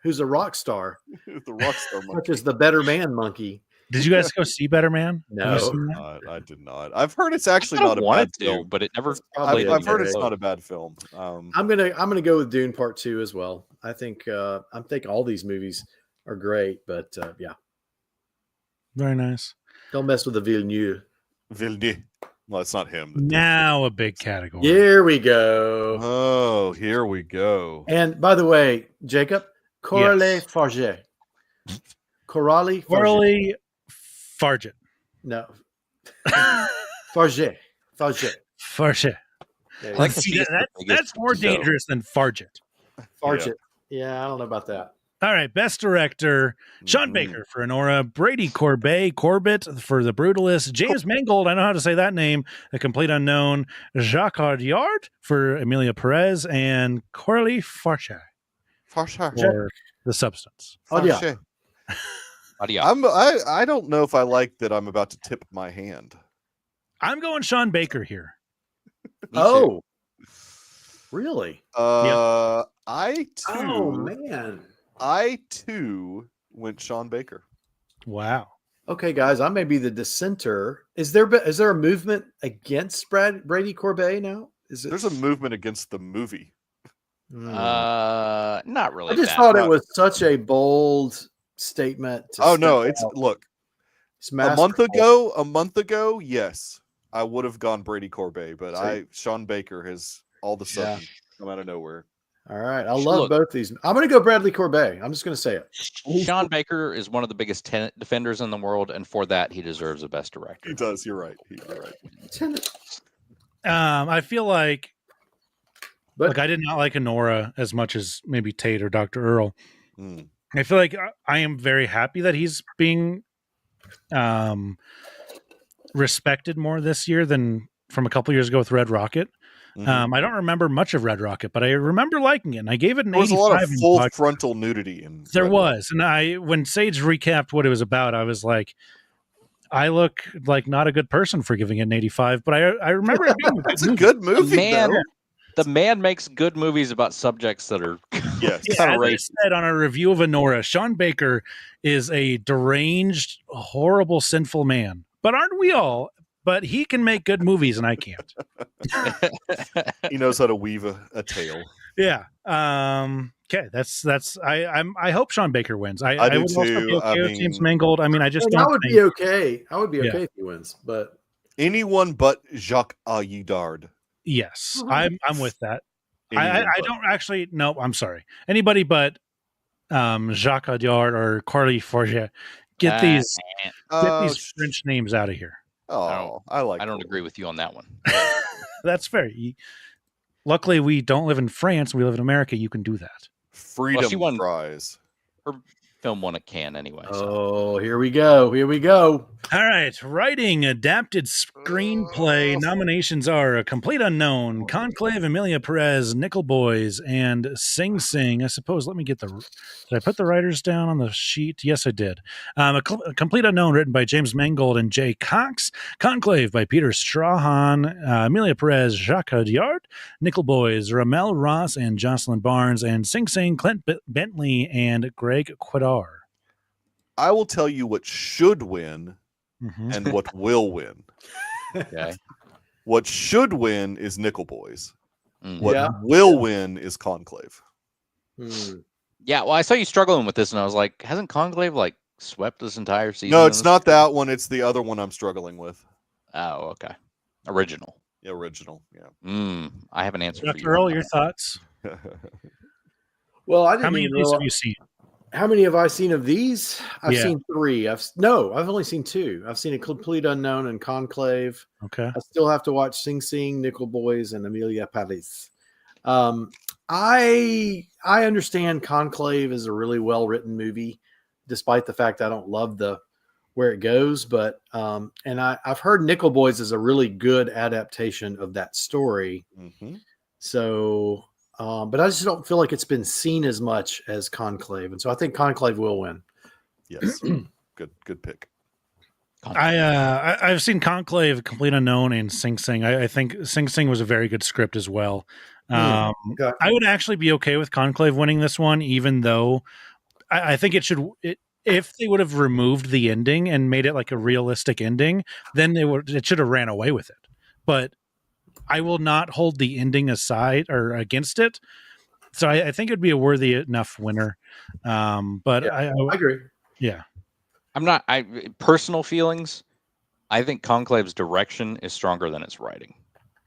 Who's a rock star? the rock star monkey? Such as the Better Man monkey. Did you guys go see Better Man? No. Have you seen that? I did not. I've heard it's actually I not a bad wanted to, film. but it never. I've heard it's not a bad film. I'm gonna go with Dune Part 2 as well. I think all these movies are great, but yeah, Very nice. don't mess with the Villeneuve. Villeneuve. Well, it's not him. Now a big category. Here we go. Oh, here we go. And by the way, Jacob, Coralie Farge. Coralie Farge. Coralie Farge. No. Farge. Farge. Farge. There you Like go. to see That's more dangerous than Farge. Farge. Yeah, I don't know about that. All right, best director, Sean Baker for Anora, Brady Corbet for The Brutalist, James Mangold, I know how to say that name, A Complete Unknown, Jacques Audiard for Emilia Perez, and Coralie Farge For sure. for The Substance. Audiard. I don't know if I like that I'm about to tip my hand. I'm going Sean Baker here. Oh, really? I too. Oh man. I too went Sean Baker. Wow. Okay, guys, I may be the dissenter. Is there a movement against Brady Corbet now? Is it? There's a movement against the movie. Not really. I just thought it was such a bold statement. Oh no, look. It's A month ago, yes, I would have gone Brady Corbet, but Sean Baker has all of a sudden come out of nowhere. All right, I love both these. I'm going to go Bradley Corbet. I'm just going to say it. Sean Baker is one of the biggest tenant defenders in the world, and for that, he deserves the best director. He does. You're right. You're right. I feel like I did not like Anora as much as maybe Tate or Dr. Earl. I feel like I am very happy that he's being respected more this year than from a couple years ago with Red Rocket. I don't remember much of Red Rocket, but I remember liking it, and I gave it an 85. There was a lot of full frontal nudity in there Red was, Rocket. and when Sage recapped what it was about, I was like, I look like not a good person for giving it an 85, but I remember it being it's a good movie. The man makes good movies about subjects that are as I said on a review of Anora, Sean Baker is a deranged, horrible, sinful man. But aren't we all? But he can make good movies, and I can't. He knows how to weave a tale. Yeah. Okay. I hope Sean Baker wins. I do would also too. be okay with James Mangold. I mean, I just don't. I would be okay. I would be okay if he wins, but anyone but Jacques Audiard. Yes, I'm with that. I don't actually. No, I'm sorry. Anybody but Jacques Audiard or Coralie Farge. Get these French names out of here. Oh, I don't agree with you on that one. That's fair. Luckily, we don't live in France. We live in America. You can do that. Freedom she won- fries. Her film won a Cannes anyway. So. Oh, here we go. Here we go. All right. Writing, adapted screenplay nominations are A Complete Unknown, Conclave, Emilia Perez, Nickel Boys, and Sing Sing. I suppose. Let me get did I put the writers down on the sheet? Yes, I did. A Complete Unknown, written by James Mangold and Jay Cox. Conclave by Peter Strahan. Emilia Perez, Jacques Audiard. Nickel Boys, Ramel Ross and Jocelyn Barnes. And Sing Sing, Clint Bentley and Greg Quidar. I will tell you what should win and what will win. Okay. What should win is Nickel Boys. Mm. What will win is Conclave. Yeah, well, I saw you struggling with this, and I was like, hasn't Conclave like swept this entire season? No, it's not that one. It's the other one I'm struggling with. Oh, okay. Original. The original, yeah. I have an answer Dr. for you. Earl, your thoughts? Well, I How didn't many of even these realize. have you seen? How many have I seen of these? I've Yeah. seen 3. I've only seen 2. I've seen A Complete Unknown and Conclave. Okay. I still have to watch Sing Sing, Nickel Boys, and Emilia Perez. I understand Conclave is a really well written movie, despite the fact I don't love where it goes. But and I've heard Nickel Boys is a really good adaptation of that story. So. But I just don't feel like it's been seen as much as Conclave, and so I think Conclave will win. Yes, good pick. I've seen Conclave, Complete Unknown, and Sing Sing. I think Sing Sing was a very good script as well. I would actually be okay with Conclave winning this one, even though I think it should. If they would have removed the ending and made it like a realistic ending, then it should have ran away with it. But I will not hold the ending aside or against it. So I think it'd be a worthy enough winner. But I agree. Yeah. Personal feelings, I think Conclave's direction is stronger than its writing.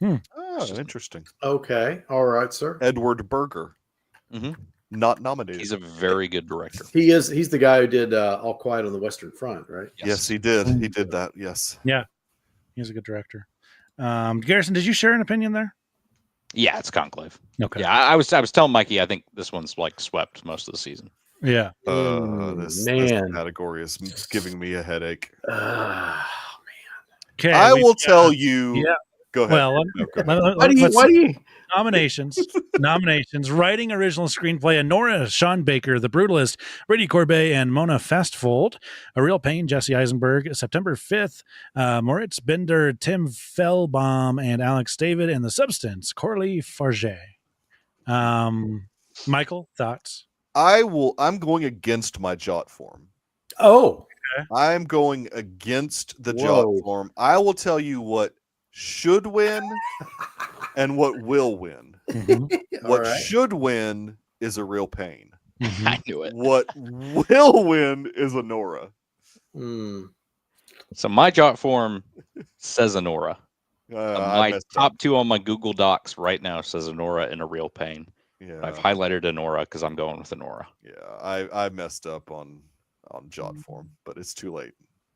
Oh, interesting. Okay. All right, sir. Edward Berger. Not nominated. He's a very good director. He's the guy who did All Quiet on the Western Front, right? Yes, he did. He did that. Yes. Yeah. He's a good director. Garrison, did you share an opinion there? Yeah, it's Conclave. Okay. Yeah, I was telling Mikey, I think this one's like swept most of the season. Yeah. This category is giving me a headache. Okay. I will tell you. Yeah. Go ahead. Well, why do you? Nominations. Writing original screenplay: Nora Sean Baker, The Brutalist, Brady Corbet, and Mona Fastfold. A Real Pain, Jesse Eisenberg. September 5th, Moritz Bender, Tim Fellbaum, and Alex David. And The Substance, Corley Farge. Michael, thoughts? I'm going against my jot form. Oh. Okay. I'm going against the jot form. I will tell you what should win and what will win. What should win is A Real Pain. I knew it. What will win is Honora. So my jot form says Honora. My top 2 on my Google Docs right now says Honora and A Real Pain. Yeah, I've highlighted Honora because I'm going with Honora. Yeah, I messed up on jot form, but it's too late.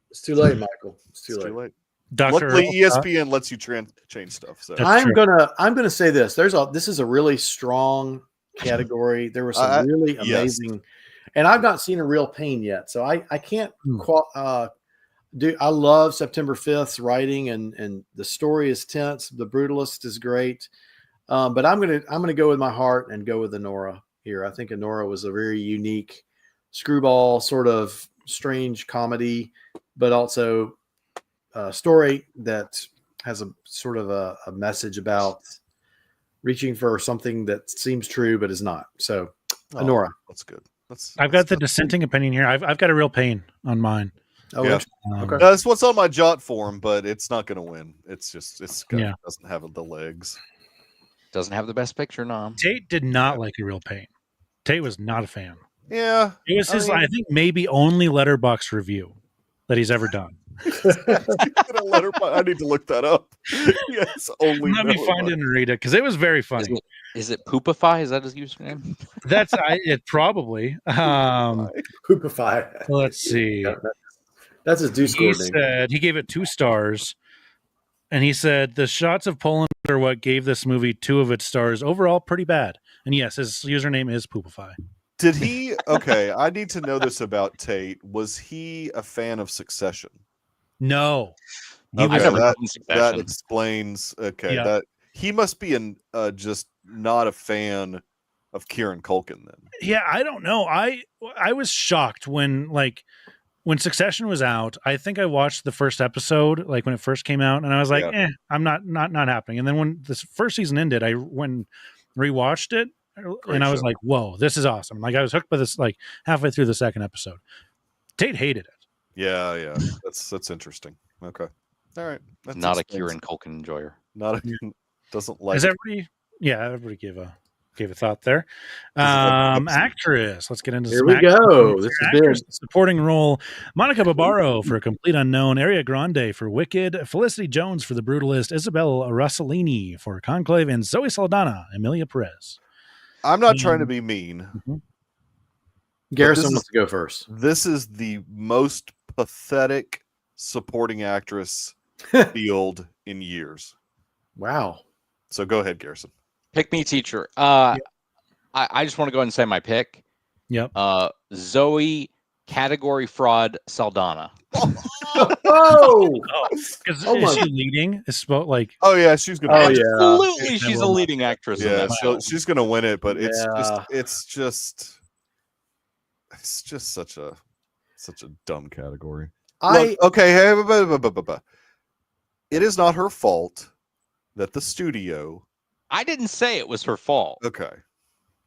It's too late, Michael. It's too late. Luckily, ESPN lets you change stuff. So I'm gonna say this. This is a really strong category. There were some really amazing, and I've not seen A Real Pain yet, so I can't I love September 5th's writing and the story is tense. The Brutalist is great, but I'm gonna go with my heart and go with Honora here. I think Honora was a very unique screwball sort of strange comedy, but also story that has a sort of a message about reaching for something that seems true but is not. So, Honora, that's good. I've got the dissenting opinion here. I've got A Real Pain on mine. Oh, yeah. Okay. That's what's on my jot form, but it's not going to win. It's just doesn't have the legs. Doesn't have the best picture, no. Tate did not like A Real Pain. Tate was not a fan. Yeah, it was his. I think maybe only Letterboxd review that he's ever done. I need to look that up. Yes, only. Let me find it and read it because it was very funny. Is it Poopify? Is that his username? That's it. Probably. Poopify. Let's see. That's his Deuce. He said he gave it 2 stars, and he said the shots of Poland are what gave this movie 2 of its stars. Overall, pretty bad. And yes, his username is Poopify. Did he? Okay, I need to know this about Tate. Was he a fan of Succession? No. Okay, I've never that seen Succession. explains. Okay, Yeah. that he must be just not a fan of Kieran Culkin then. Yeah, I don't know. I was shocked when Succession was out. I think I watched the first episode like when it first came out, and I was like, I'm not happening. And then when this first season ended, I went and rewatched it, and I was like, whoa, this is awesome. Like I was hooked by this like halfway through the second episode. Tate hated it. Yeah. That's interesting. Okay. All right. That's Not a Kieran Culkin enjoyer. Doesn't like. Is everybody? Yeah, everybody gave a thought there. Actress. Let's get into Here some we actress. go. This is Actress, big. supporting role: Monica Barbaro for A Complete Unknown, Ariana Grande for Wicked, Felicity Jones for The Brutalist, Isabella Rossellini for Conclave, and Zoe Saldana, Emilia Perez. I'm not trying to be mean. Mm-hmm. Garrison wants to go first. This is the most pathetic supporting actress field in years. Wow. So go ahead, Garrison. Pick me, teacher. I just want to go ahead and say my pick. Yep. Zoe, category fraud, Saldana. Oh, Because Oh is my- she leading? It's about like Oh yeah, she's gonna. Oh, win. yeah. Absolutely, she's a leading actress. in Yeah, that. she's gonna win it, but it's Yeah. just such a dumb category. I Okay, it is not her fault that the studio. I didn't say it was her fault, Okay,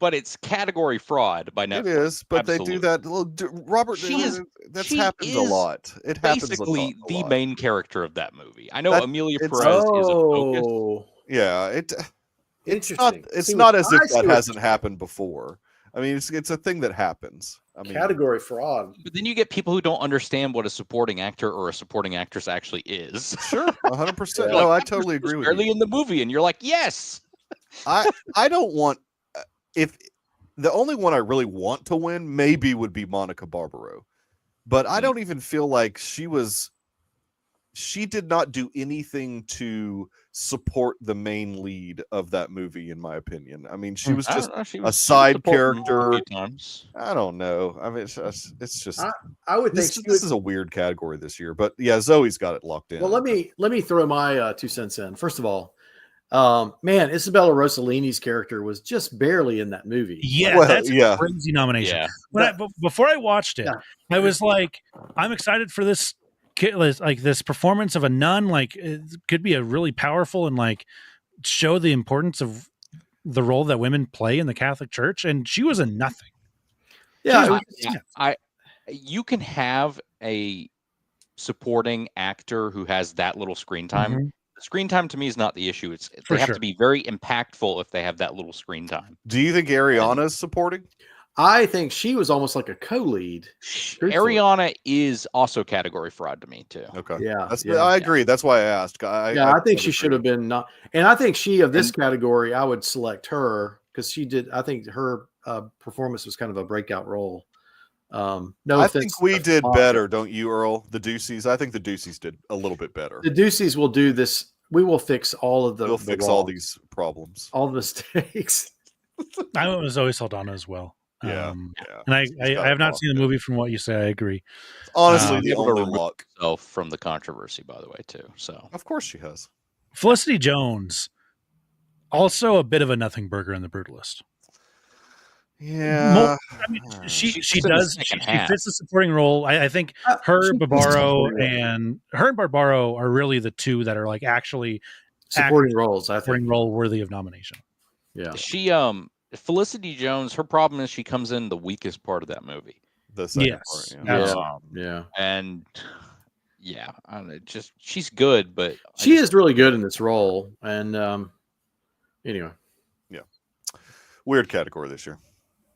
but it's category fraud by Netflix. it is, but they do Absolutely. that. Well, Robert, She is- that's she happens a is lot. It happens Basically, a the lot. main character of that movie. I know That- Emilia it's- Perez is a focus. oh, Yeah, it's interesting. it's See, not as I if see that what- hasn't happened before. I mean, it's a thing that happens. I mean, category fraud. But then you get people who don't understand what a supporting actor or a supporting actress actually is. sure, 100%. Yeah. No, I That totally person was agree with barely you. in the movie, and you're like, yes. I don't want if the only one I really want to win maybe would be Monica Barbaro, but I don't even feel like she did not do anything to support the main lead of that movie, in my opinion. I mean, she was I just don't know, she a was side supporting a character. few times. I don't know. I mean, it's just I would think this is a weird category this year, but yeah, Zoe's got it locked in. Well, let me throw my 2 cents in. First of all, man, Isabella Rossellini's character was just barely in that movie. yeah, Well, that's yeah. a crazy nomination. Yeah. When before I watched it, Yeah. I was like, I'm excited for this like this performance of a nun. Like it could be a really powerful and like show the importance of the role that women play in the Catholic Church. And she was a nothing. Yeah, She was- You can have a supporting actor who has that little screen time. Mhm. Screen time to me is not the issue. For they have sure. to be very impactful if they have that little screen time. Do you think Ariana's supporting? I think she was almost like a co-lead. Truthfully. Ariana is also category fraud to me too. Okay, Yeah, that's yeah. I agree. That's why I asked. I think she totally should have agree. been not. And I think she of this category, I would select her because she did. I think her performance was kind of a breakout role. No I offense think we to did Monica. better, don't you, Earl? The Deuceys. I think the Deuceys did a little bit better. The Deuceys will do this. We will fix all of the. We'll the fix all wrongs, these problems. all the mistakes. I went with Zoe Saldana as well. Yeah, And yeah. She's got I have it not locked seen the in. movie from what you say. I agree. Honestly, Um, the able to only remove lock. herself from the controversy, by the way, too. So Of course, she has. Felicity Jones, also a bit of a nothing burger in The Brutalist. Yeah, I mean, She she fits in the does. second She half. fits the supporting role. I think her, She fits the Barbaro, supporting and Barbaro are really the two that are like actually supporting roles. I supporting think. role worthy of nomination. Yeah. she Felicity Jones, her problem is she comes in the weakest part of that movie. the second Yes. part. Yeah. Absolutely. Yeah. And yeah, I don't know, just she's good, but She is really good in this role. And anyway, Weird category this year.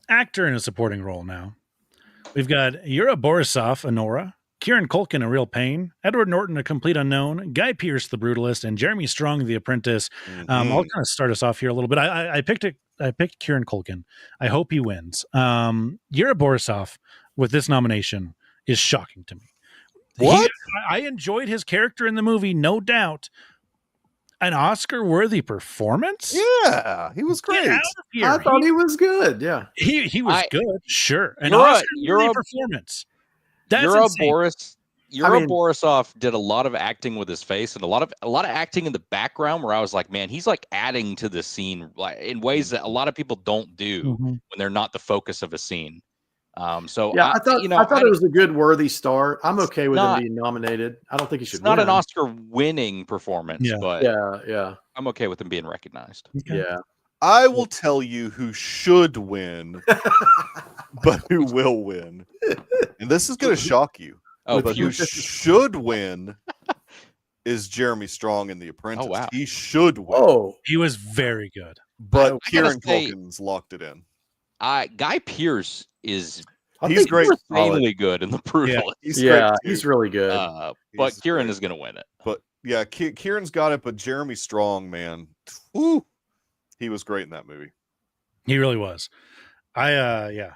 Actor in a supporting role now. We've got Yura Borisov, Honora, Kieran Culkin, A Real Pain, Edward Norton, A Complete Unknown, Guy Pearce, The Brutalist, and Jeremy Strong, The Apprentice. I'll kind of start us off here a little bit. I picked Kieran Culkin. I hope he wins. Yura Borisov with this nomination is shocking to me. What? I enjoyed his character in the movie, no doubt. An Oscar-worthy performance? Yeah, he was great. Get out of here. I thought he was good. Yeah. He was good. Sure. An You're a- Oscar-worthy performance. That's Borisov did a lot of acting with his face and a lot of acting in the background where I was like, man, he's like adding to the scene like in ways that a lot of people don't do when they're not the focus of a scene. So yeah, I thought it was a good worthy start. I'm okay with him being nominated. I don't think he should. It's not an Oscar-winning performance, but yeah, I'm okay with him being recognized. Okay. Yeah. I will tell you who should win, but who will win. And this is going to shock you. Oh, but who should win is Jeremy Strong in The Apprentice. Oh, wow. He should win. Oh, He was very good. But Kieran Culkin's locked it in. Guy Pearce is he's great. Insanely good in The Brutal. Yeah, he's really good. But Kieran is going to win it. But yeah, Kieran's got it. But Jeremy Strong, man, whew, he was great in that movie. He really was. I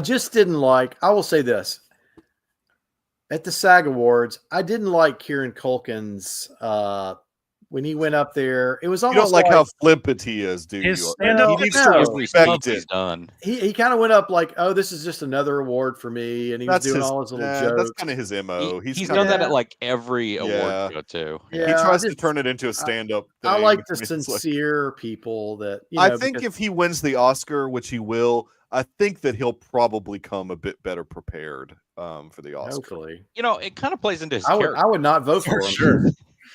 just didn't like. I will say this: at the SAG Awards, I didn't like Kieran Culkin's. When he went up there, it was almost you don't like how flippant he is, do you? He needs to respect it. He kind of went up like, "Oh, this is just another award for me," and he was doing all his little jokes. That's kind of his MO. He's done that at like every award show too. Yeah, he tries to turn it into a stand-up thing. I like the sincere people that. I think if he wins the Oscar, which he will, I think that he'll probably come a bit better prepared for the Oscar. Hopefully, it kind of plays into his character. I would not vote for him. Sure.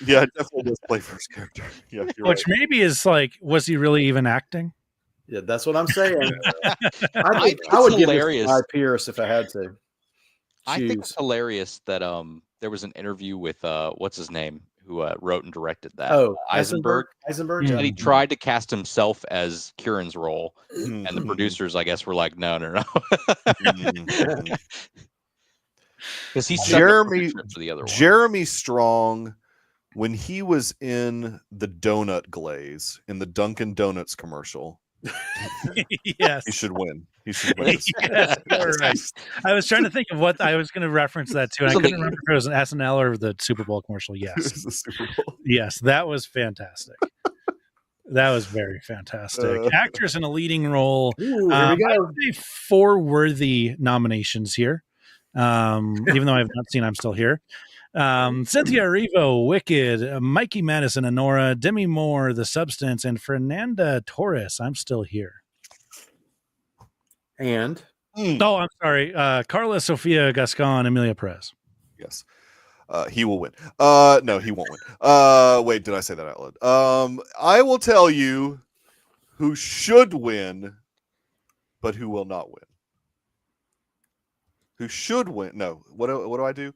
Yeah, it definitely does play for his character. Yeah, which maybe is like, was he really even acting? Yeah, that's what I'm saying. I would give it to Guy Pearce if I had to. I think it's hilarious that there was an interview with what's his name who wrote and directed that. Oh, Eisenberg. Yeah. And he tried to cast himself as Kieran's role, and the producers, I guess, were like, no. Because he's Jeremy Jeremy Strong. When he was in the donut glaze in the Dunkin' Donuts commercial, yes, he should win. He should win. Yes, right. I was trying to think of what I was going to reference that to, and I couldn't remember if it was an SNL or the Super Bowl commercial. Yes, the Super Bowl. Yes, that was fantastic. That was very fantastic. Actors in a leading role. Ooh, here we go. I'd say 4 worthy nominations here. Even though I have not seen I'm Still Here. Cynthia Erivo, Wicked, Mikey Madison, Anora, Demi Moore, The Substance, and Fernanda Torres, I'm Still Here. And oh, I'm sorry, Carla Sofia Gascon, Emilia Perez. Yes, he will win. No, he won't win. Wait, did I say that out loud? I will tell you who should win, but who will not win. Who should win? No, what do I do?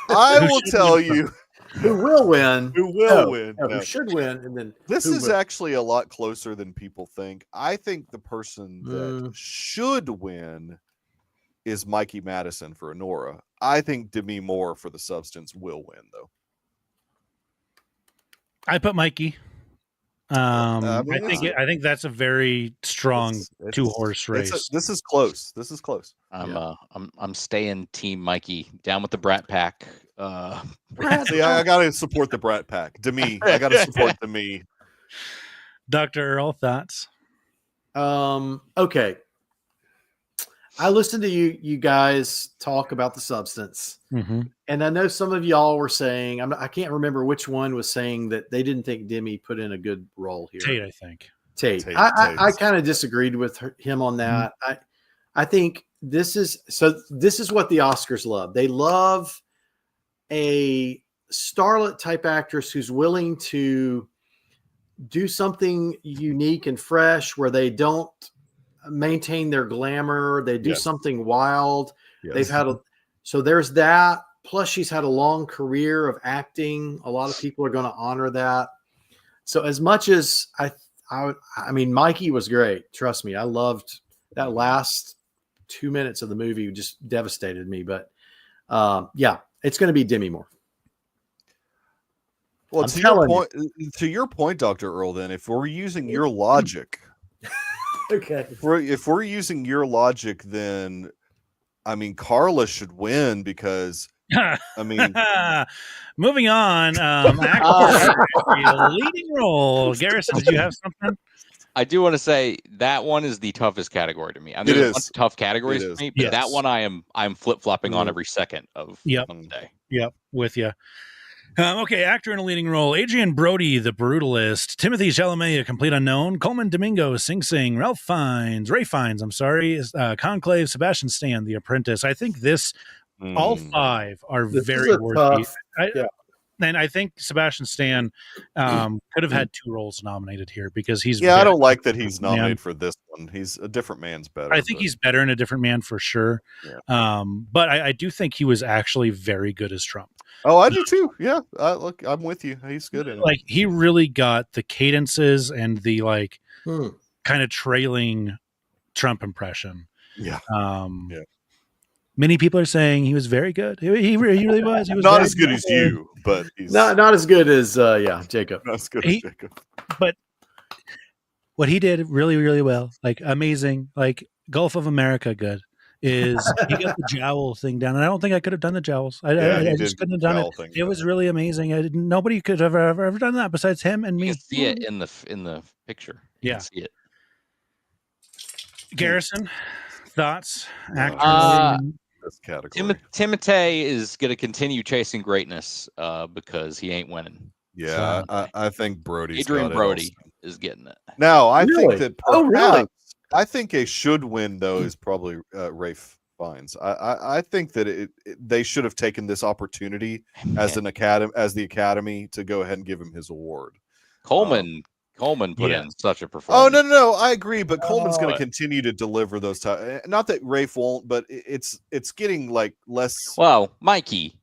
I will tell you who will win. Who will win? No, who should win? And then this is actually a lot closer than people think. I think the person that should win is Mikey Madison for Anora. I think Demi Moore for The Substance will win, though. I put Mikey. I think that's a very strong 2-horse race. This is close. I'm staying Team Mikey. Down with the Brat Pack. See, I gotta support the Brat Pack. Demi, I gotta support Demi. Dr. Earl, thoughts? Okay. I listened to you guys talk about The Substance, and I know some of y'all were saying, I can't remember which one was saying that they didn't think Demi put in a good role here. Tate, I think. Tate. I kind of disagreed with him on that. I think this is what the Oscars love. They love a starlet type actress who's willing to do something unique and fresh where they don't maintain their glamour. They do something wild. Yes. They've had so there's that. Plus she's had a long career of acting. A lot of people are going to honor that. So as much as I mean, Mikey was great. Trust me. I loved that last 2 minutes of the movie. Just devastated me, but it's going to be Demi Moore. Well, to your point, Dr. Earl, then if we're using your logic, okay. If we're using your logic, then I mean, Carla should win because I mean, moving on. Actor leading role. Garrison, did you have something? I do want to say that one is the toughest category to me. I mean, It there's a is. bunch of tough categories It for is. me, but Yes. that one I'm flip-flopping on every second of Yep. the day. Yep, with you. Okay, actor in a leading role: Adrian Brody, The Brutalist; Timothy Chalamet, A Complete Unknown; Coleman Domingo, Sing Sing; Ralph Fiennes, Conclave; Sebastian Stan, The Apprentice. I think all five are This very is a worthy. tough. Yeah. And I think Sebastian Stan could have had 2 roles nominated here because he's. Yeah, I very don't like that he's man. nominated for this one. He's a different man's better. I think he's better in A Different Man for sure. Yeah. But I do think he was actually very good as Trump. Oh, I do too. Yeah, look, I'm with you. He's good in it. Like he really got the cadences and the kind of trailing Trump impression. Yeah. Yeah. Many people are saying he was very good. He really was. He was not as good as you, but he's not as good as Jacob. Not as good as Jacob. But what he did really, really well, like amazing, like Gulf of America good, is he got the jowl thing down. And I don't think I could have done the jowls. I just couldn't have done it. It was really amazing. Nobody could have ever done that besides him and me. You can see it in the picture. You can see it. Garrison, thoughts? This category. Timotei is going to continue chasing greatness because he ain't winning. Yeah, so, I think Adrian Brody is getting it. Now, I think that really? I think a should win though is probably Rafe Fiennes. I think that they should have taken this opportunity as the academy to go ahead and give him his award. Coleman put in such a performance. Oh no, I agree. But Coleman's going to continue to deliver those. Not that Rafe won't, but it's getting like less. Well, Mikey,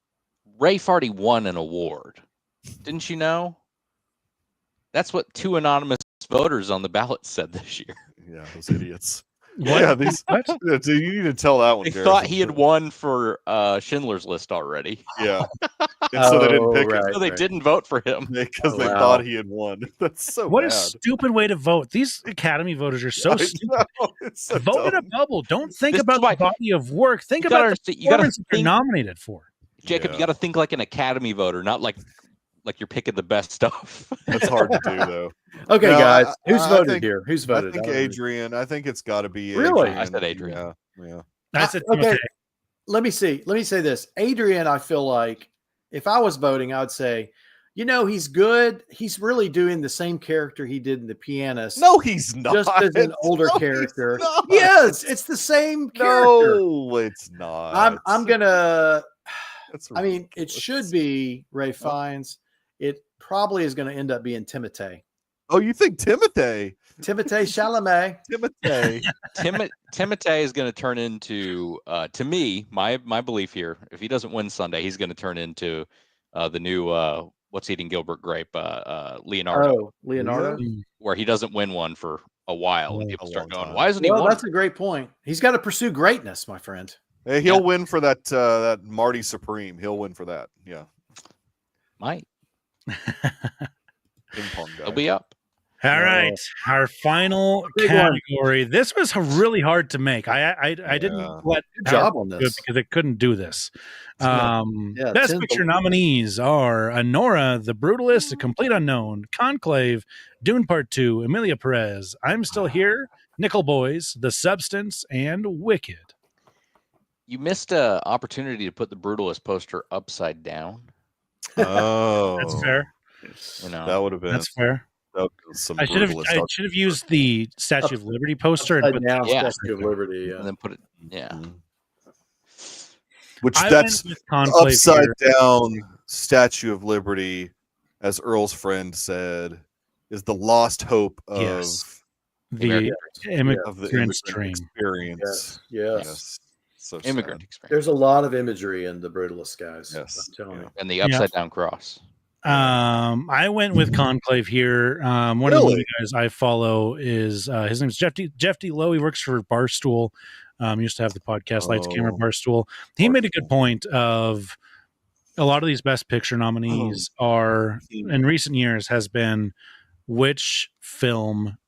Rafe already won an award. Didn't you know? That's what 2 anonymous voters on the ballot said this year. Yeah, those idiots. What? Yeah, these. So you need to tell that one. They thought he had won for Schindler's List already. Yeah, and so they didn't pick him. So they didn't vote for him because they thought he had won. That's so what bad. A stupid way to vote. These Academy voters are so stupid. So vote in a bubble. Don't think about the body of work. Think you about the performance you're nominated for. Jacob, you got to think like an Academy voter, not like you're picking the best stuff. That's hard to do, though. Okay, guys, who's voted here? Who's voted? I think Adrian. I think it's got to be really. Adrian. I said Adrian. Yeah. I said okay. Let me see. Let me say this. Adrian, I feel like if I was voting, I would say, he's good. He's really doing the same character he did in The Pianist. No, he's not. Just as an older character. Yes, it's the same character. No, it's not. I'm gonna. I mean, it should be Rafe Fiennes. It probably is going to end up being Timotei. Oh, you think Timotei Chalamet? Timotei is going to turn into, to me, my belief here, if he doesn't win Sunday, he's going to turn into the new What's Eating Gilbert Grape, Leonardo. Oh, Leonardo, where he doesn't win one for a while, and people start going, "Why isn't he?" Well, that's a great point. He's got to pursue greatness, my friend. Hey, he'll win for that Marty Supreme. He'll win for that. Yeah, might. Ping pong guy. He'll be up. All right, our final category. This was really hard to make. I didn't let good job on this because it couldn't do this. Best Picture nominees are Anora, The Brutalist, A Complete Unknown, Conclave, Dune Part 2, Emilia Perez, I'm Still Here, Nickel Boys, The Substance, and Wicked. You missed an opportunity to put the Brutalist poster upside down. Oh, that's fair. That would have been. That's fair. I should have used the Statue of Liberty poster and put Statue of Liberty, and then put it. Yeah. Which that's upside down Statue of Liberty, as Earl's friend said, is the lost hope of the immigrant experience. Yes. So immigrant experience. There's a lot of imagery in the Brutalist, guys. Yes. I'm telling you. And the upside down cross. I went with Conclave here. One of the guys I follow is his name is Jeff D. Lowe. He works for Barstool. Used to have the podcast Lights Camera Barstool. He made a good point of a lot of these Best Picture nominees are in recent years has been which film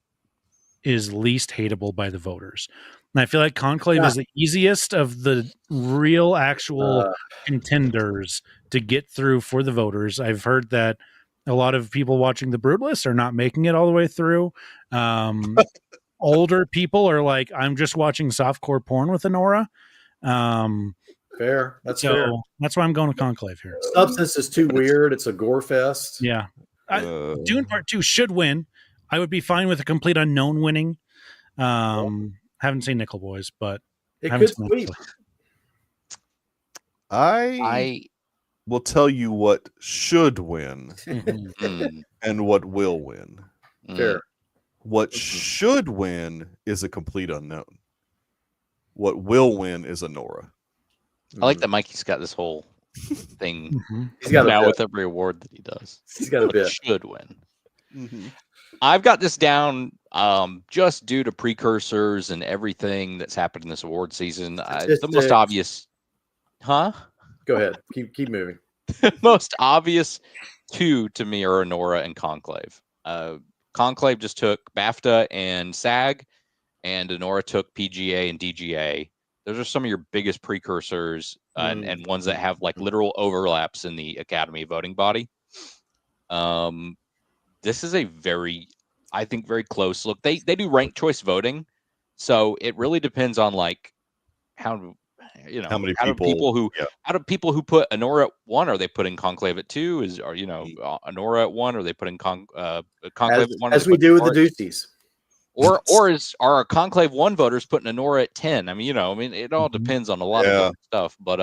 is least hateable by the voters. And I feel like Conclave is the easiest of the real actual contenders to get through for the voters. I've heard that a lot of people watching the Brutalist are not making it all the way through. Older people are like, I'm just watching softcore porn with Honora. Fair. That's fair. That's why I'm going to Conclave here. Substance is too weird. It's a gore fest. Yeah. Dune Part 2 should win. I would be fine with a Complete Unknown winning. Haven't seen Nickel Boys, but it could sweep. I will tell you what should win and what will win. Fair. What should win is a Complete Unknown. What will win is Honora. I like that Mikey's got this whole thing He's got now with every award that he does. He's got a bit. Should win. I've got this down just due to precursors and everything that's happened in this award season. The most obvious, Go ahead. Keep moving. Most obvious two to me are Honora and Conclave. Conclave just took BAFTA and SAG, and Honora took PGA and DGA. Those are some of your biggest precursors and ones that have like literal overlaps in the Academy voting body. This is a I think very close look. They do ranked choice voting, so it really depends on like how many people out of people who put Honora at 1, are they putting Conclave at 2? Honora at 1? Are they putting Conclave at 1? As we do with the Deuceys. Or are our Conclave 1 voters putting Honora at 10? I mean, it all depends on a lot of different stuff. But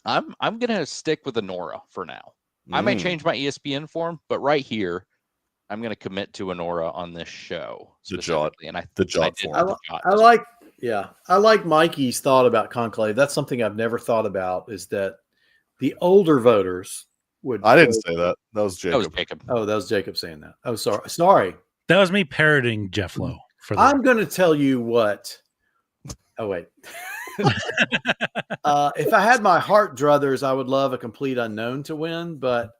I'm gonna stick with Honora for now. I might change my ESPN form, but right here, I'm gonna commit to Honora on this show. The Jot form. I like Mikey's thought about Conclave. That's something I've never thought about, is that the older voters would. I didn't say that. That was Jacob. Oh, that was Jacob saying that. Oh, sorry. That was me parroting Jeff Lowe. I'm going to tell you what. Oh, wait. If I had my heart druthers, I would love a Complete Unknown to win, but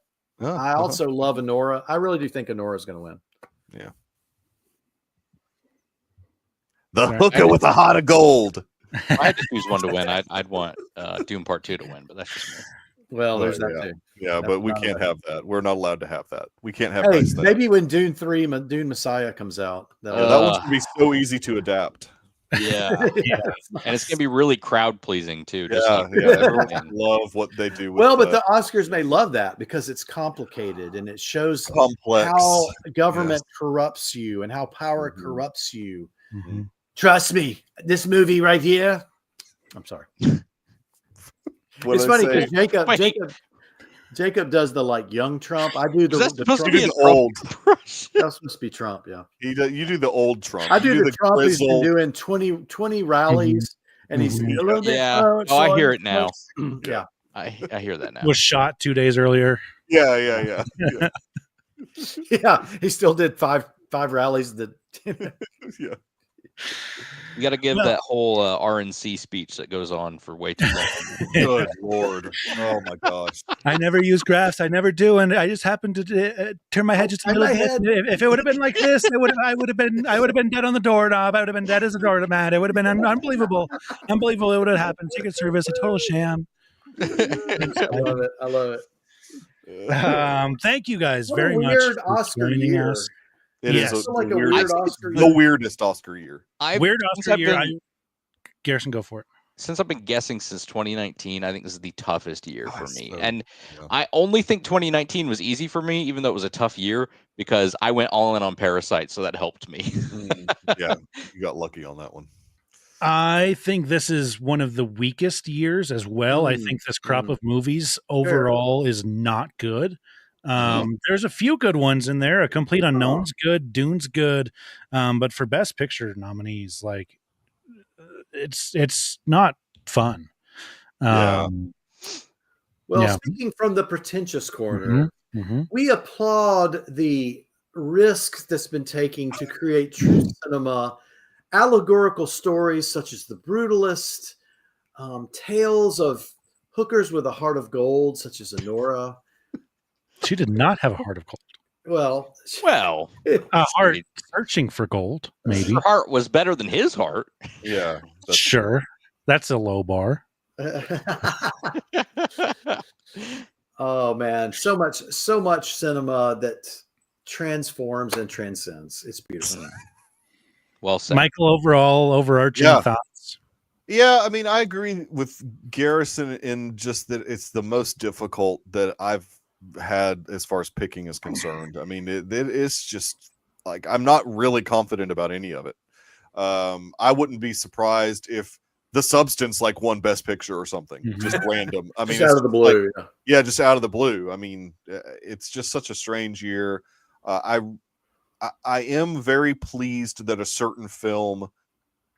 I also love Honora. I really do think Honora is going to win. Yeah. The hooker with a heart of gold. If I had to choose one to win, I'd want Dune Part 2 to win, but that's just me. Well, there's that too. Yeah, but we can't have that. We're not allowed to have that. We can't have maybe when Dune 3, Dune Messiah comes out. That one's going to be so easy to adapt. Yeah. And it's going to be really crowd pleasing too. Everyone love what they do. But the Oscars may love that because it's complicated and it shows how government corrupts you and how power corrupts you. Trust me, this movie right here. I'm sorry. It's funny because Jacob does the like young Trump. I do the supposed to be an old. That's supposed to be Trump. Yeah, you do the old Trump. I do the Trump who's been doing 20 rallies, and he's a little bit. I hear it now. Yeah, I hear that now. Was shot 2 days earlier. Yeah. Yeah, he still did five rallies. Yeah. You got to give that whole RNC speech that goes on for way too long. Good Lord. Oh, my gosh. I never use graphs. I never do. And I just happened to turn my head just a little bit. If it would have been like this, I would have been dead on the doorknob. I would have been dead as a doormat. It would have been unbelievable. Unbelievable. It would have happened. Secret Service, a total sham. I love it. Thank you guys very much. Weird Oscar year. It is like a weird Oscar year. The weirdest Oscar year. Weird Oscar year. Garrison, go for it. Since I've been guessing since 2019, I think this is the toughest year for me. I only think 2019 was easy for me, even though it was a tough year, because I went all in on Parasite, so that helped me. Yeah, you got lucky on that one. I think this is one of the weakest years as well. I think this crop of movies overall is not good. There's a few good ones in there. A Complete Unknown's good, Dune's good, but for Best Picture nominees, like it's not fun. Speaking from the pretentious corner, we applaud the risk that's been taken to create true cinema, allegorical stories such as The Brutalist, tales of hookers with a heart of gold such as Honora. She did not have a heart of gold. Well, A heart searching for gold, maybe. Her heart was better than his heart. Yeah, Sure. That's a low bar. Oh man, so much cinema that transforms and transcends. It's beautiful. Well said. Michael, overarching thoughts. Yeah, I mean, I agree with Garrison in just that it's the most difficult that I've had as far as picking is concerned. I mean, it is just like I'm not really confident about any of it. I wouldn't be surprised if The Substance like won Best Picture or something, just random. I mean, just out of the blue. Yeah, just out of the blue. I mean, it's just such a strange year. I am very pleased that a certain film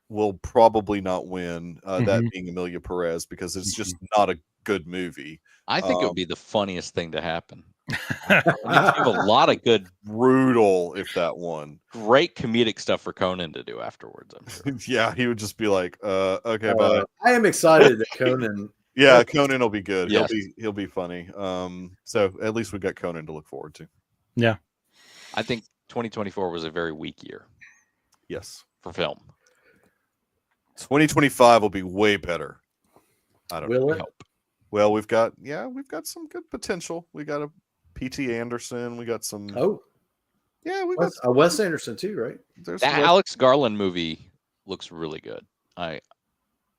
will probably not win, that being Emilia Perez, because it's just not a good movie. I think it would be the funniest thing to happen. We have a lot of good, brutal if that won. Great comedic stuff for Conan to do afterwards, I'm sure. Yeah, he would just be like, okay, bye. I am excited that Conan. Yeah, Conan will be good. Yes. He'll be funny. So at least we got Conan to look forward to. Yeah. I think 2024 was a very weak year. Yes. For film. 2025 will be way better. I don't know. It? Well, we've got some good potential. We got a P.T. Anderson. We got some. Oh, yeah, we got a Wes Anderson too, right? That Alex Garland movie looks really good.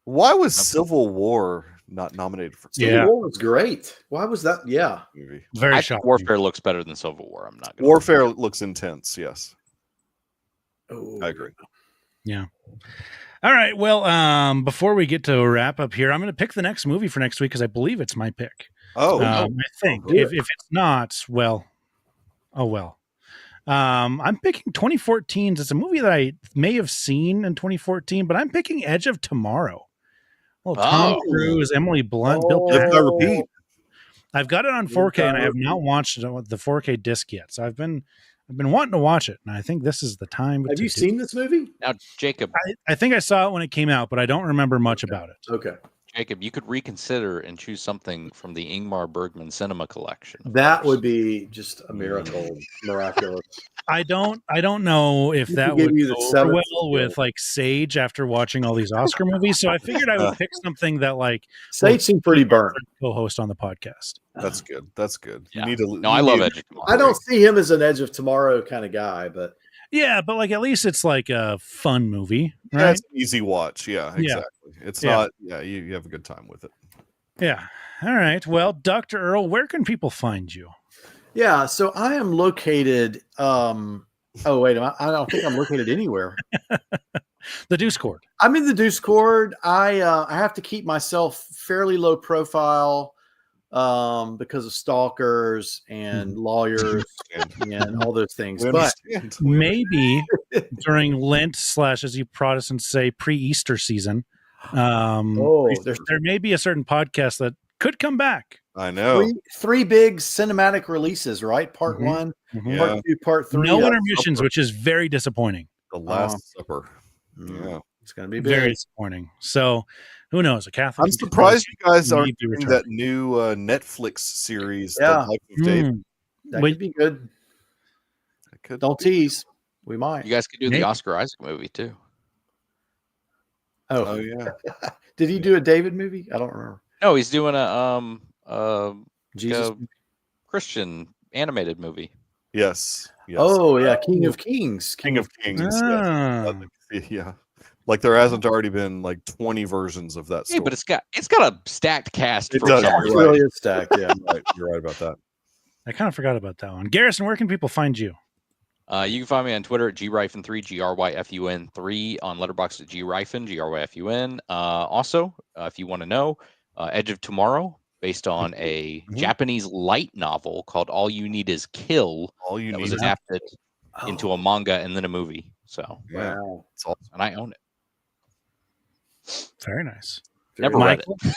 Why was Civil War not nominated for? Civil War was great. Why was that? Yeah, movie. Very shocking. Warfare looks better than Civil War. I'm not. Warfare looks intense. Yes. Oh, I agree. Yeah. All right. Well, before we get to a wrap up here, I'm going to pick the next movie for next week because I believe it's my pick. Oh, I think if it's not, well, oh well. I'm picking 2014's. It's a movie that I may have seen in 2014, but I'm picking Edge of Tomorrow. Well, Tom Cruise, Emily Blunt, Bill Paxton. I've got it on 4K, and I have not watched it with the 4K disc yet. So I've been wanting to watch it, and I think this is the time. Have you seen this movie? Now, Jacob. I think I saw it when it came out, but I don't remember much about it. Okay. Jacob, you could reconsider and choose something from the Ingmar Bergman Cinema Collection. That would be just a miracle, miraculous. I don't know if that would go over well with like Sage after watching all these Oscar movies. So I figured I would pick something that like Sage seemed pretty burnt. Co-host on the podcast. That's good. That's good. Yeah. You need to. No, I love Edge of Tomorrow. I don't see him as an Edge of Tomorrow kind of guy, but yeah, but like at least it's like a fun movie, right? Yeah, it's an easy watch. Yeah, exactly. It's not. Yeah, you have a good time with it. Yeah. All right. Well, Dr. Earl, where can people find you? Yeah, so I am located. Oh wait, I don't think I'm located anywhere. The Deucecast. I'm in the Deucecast. I have to keep myself fairly low profile because of stalkers and lawyers and all those things. But maybe during Lent / as you Protestants say, pre-Easter season, there may be a certain podcast that could come back. I know. Three big cinematic releases, right? Part 1, Part 2, Part 3. No intermissions, which is very disappointing. The Last Supper. Yeah. It's going to be big. Very disappointing. So, who knows? A Catholic. I'm surprised you guys aren't doing that new Netflix series. Yeah. The Life of David. That could be good. Don't tease. We might. You guys could do the Oscar Isaac movie too. Oh yeah. Did he do a David movie? I don't remember. No, he's doing a Jesus Christian animated movie. Yes. Oh yeah, King of Kings. King of Kings. Yes. Yeah. Like there hasn't already been like 20 versions of that story. Hey, but it's got a stacked cast. It does. It really is stacked. Yeah, You're right about that. I kind of forgot about that one. Garrison, where can people find you? You can find me on Twitter at GRyfun3, GRYFUN3, on Letterboxd at GRyfun, GRYFUN. Also, if you want to know, Edge of Tomorrow, based on a Japanese light novel called All You Need Is Kill. All You Need was adapted into a manga and then a movie. So, wow. It's awesome. And I own it. Very nice. Never read it.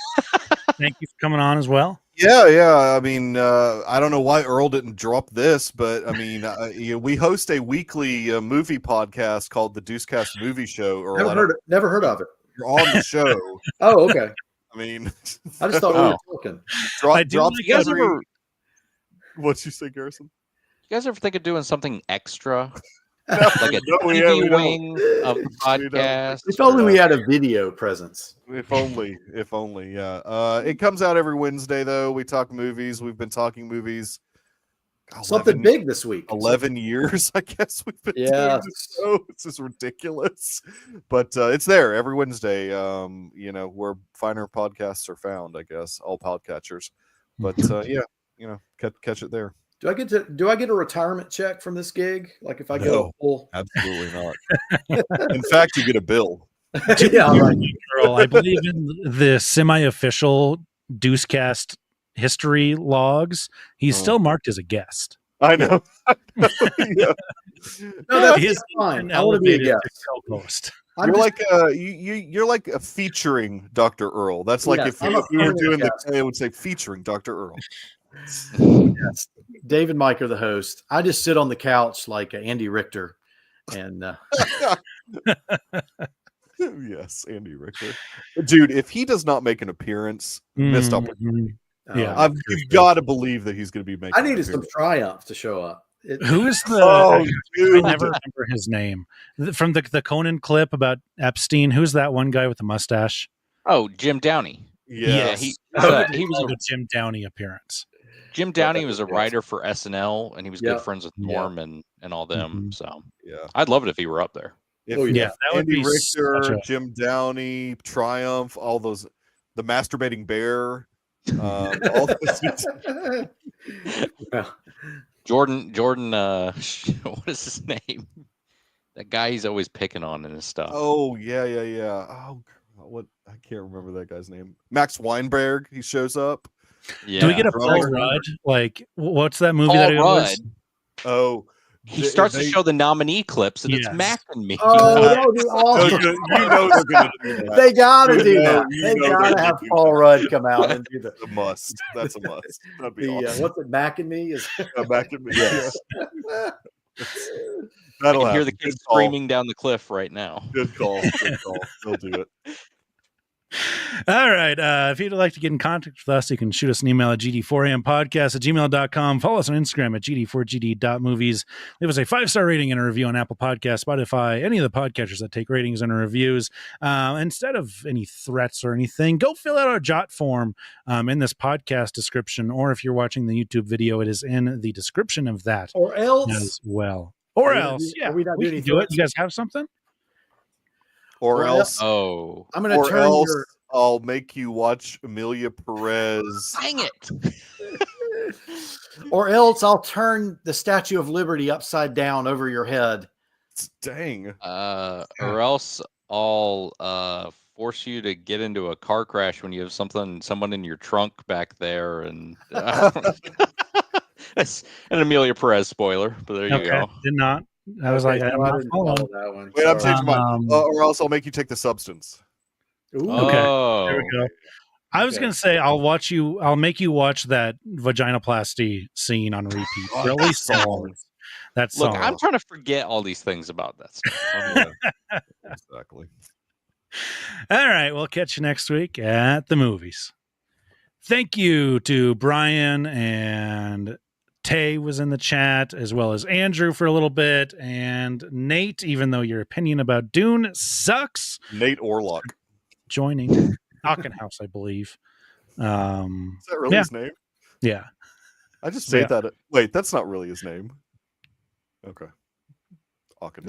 Thank you for coming on as well. Yeah. I mean, I don't know why Earl didn't drop this, but I mean, we host a weekly movie podcast called the Deucecast Movie Show. Earl, never heard of it. You're on the show. Oh, okay. I mean, I just thought we were talking. Drop you guys What'd you say, Garrison? You guys ever think of doing something extra? No, Like a we TV don't. wing of the podcast? If only we had a video presence. If only, yeah. It comes out every Wednesday, though. We talk movies. We've been talking movies. Something big this week. 11 years, I guess we've been doing Yes. this show. It's just ridiculous. But it's there every Wednesday. Where finer podcasts are found, I guess, all podcatchers. But catch it there. Do I get a retirement check from this gig? Like if I go full? Absolutely not. In fact, you get a bill. Yeah, right. Girl, I believe in the semi-official Deucecast history logs. He's still marked as a guest. I know. Yeah. No, that's He's fine. been I want to be a elevated guest. to co-host. You're like a featuring Dr. Earl. That's like if we were doing the day, it would say featuring Dr. Earl. Yes. Dave and Mike are the host. I just sit on the couch like Andy Richter, and yes, Andy Richter, dude. If he does not make an appearance, missed opportunity. Yeah, you've got to believe that he's going to be making. I needed some triumph to show up. Who is the? Dude. I never remember his name from the Conan clip about Epstein. Who's that one guy with the mustache? Oh, Jim Downey. Yeah, he was a Jim Downey appearance. Jim Downey was a writer for SNL, and he was good Yep. friends with Norm and all them. So yeah. I'd love it if he were up there. That would Andy be Richter, Jim Downey, Triumph, all those, the masturbating bear, all those. Well, Jordan, what is his name? That guy he's always picking on in his stuff. Oh yeah. Oh, what? I can't remember that guy's name. Max Weinberg. He shows up. Yeah. Do we get a Paul Rudd? Like, what's that movie that he Rudd. Oh, He starts to show the nominee clips, and it's Mac and me. oh, that would be awesome. you know they're gonna do that. They gotta do that. You They know gotta they have do Paul Rudd come out and do the A must. That's a must. That'd be awesome. what's it? Mac and me is Back at me. Yes. Yeah. I That'll can hear happen. the kids Good call. screaming down the cliff right now. Good call. Good call. They'll do it. All right. If you'd like to get in contact with us, you can shoot us an email at gd4ampodcast@gmail.com. Follow us on Instagram at gd4gd.movies. Leave us a 5-star rating and a review on Apple Podcasts, Spotify, any of the podcatchers that take ratings and reviews. Instead of any threats or anything, go fill out our Jot form in this podcast description, or if you're watching the YouTube video, it is in the description of that or else. as well. Or else, Are we not we doing can do it. You guys have something? Or else, Oh, I'm going to turn your. I'll make you watch Amelia Perez. dang it. Or else I'll turn the Statue of Liberty upside down over your head. Dang. Or else I'll force you to get into a car crash when you have someone in your trunk back there, and that's an Amelia Perez spoiler. But there you go. Did not. I was like, I I'm not didn't following. follow that one. Wait, I'm Sorry. changing mine. Or else I'll make you take the substance. Ooh. Okay. Oh, There we go. I was gonna say I'll make you watch that vaginoplasty scene on repeat for at least songs. That song. Look, I'm trying to forget all these things about that stuff. Exactly. All right, we'll catch you next week at the movies. Thank you to Brian, and Tay was in the chat, as well as Andrew for a little bit, and Nate, even though your opinion about Dune sucks. Nate Orlock. Joining Aukenhouse, I believe. Is that really his name? Yeah. I just made that. Wait, that's not really his name. Okay. Aukenhouse.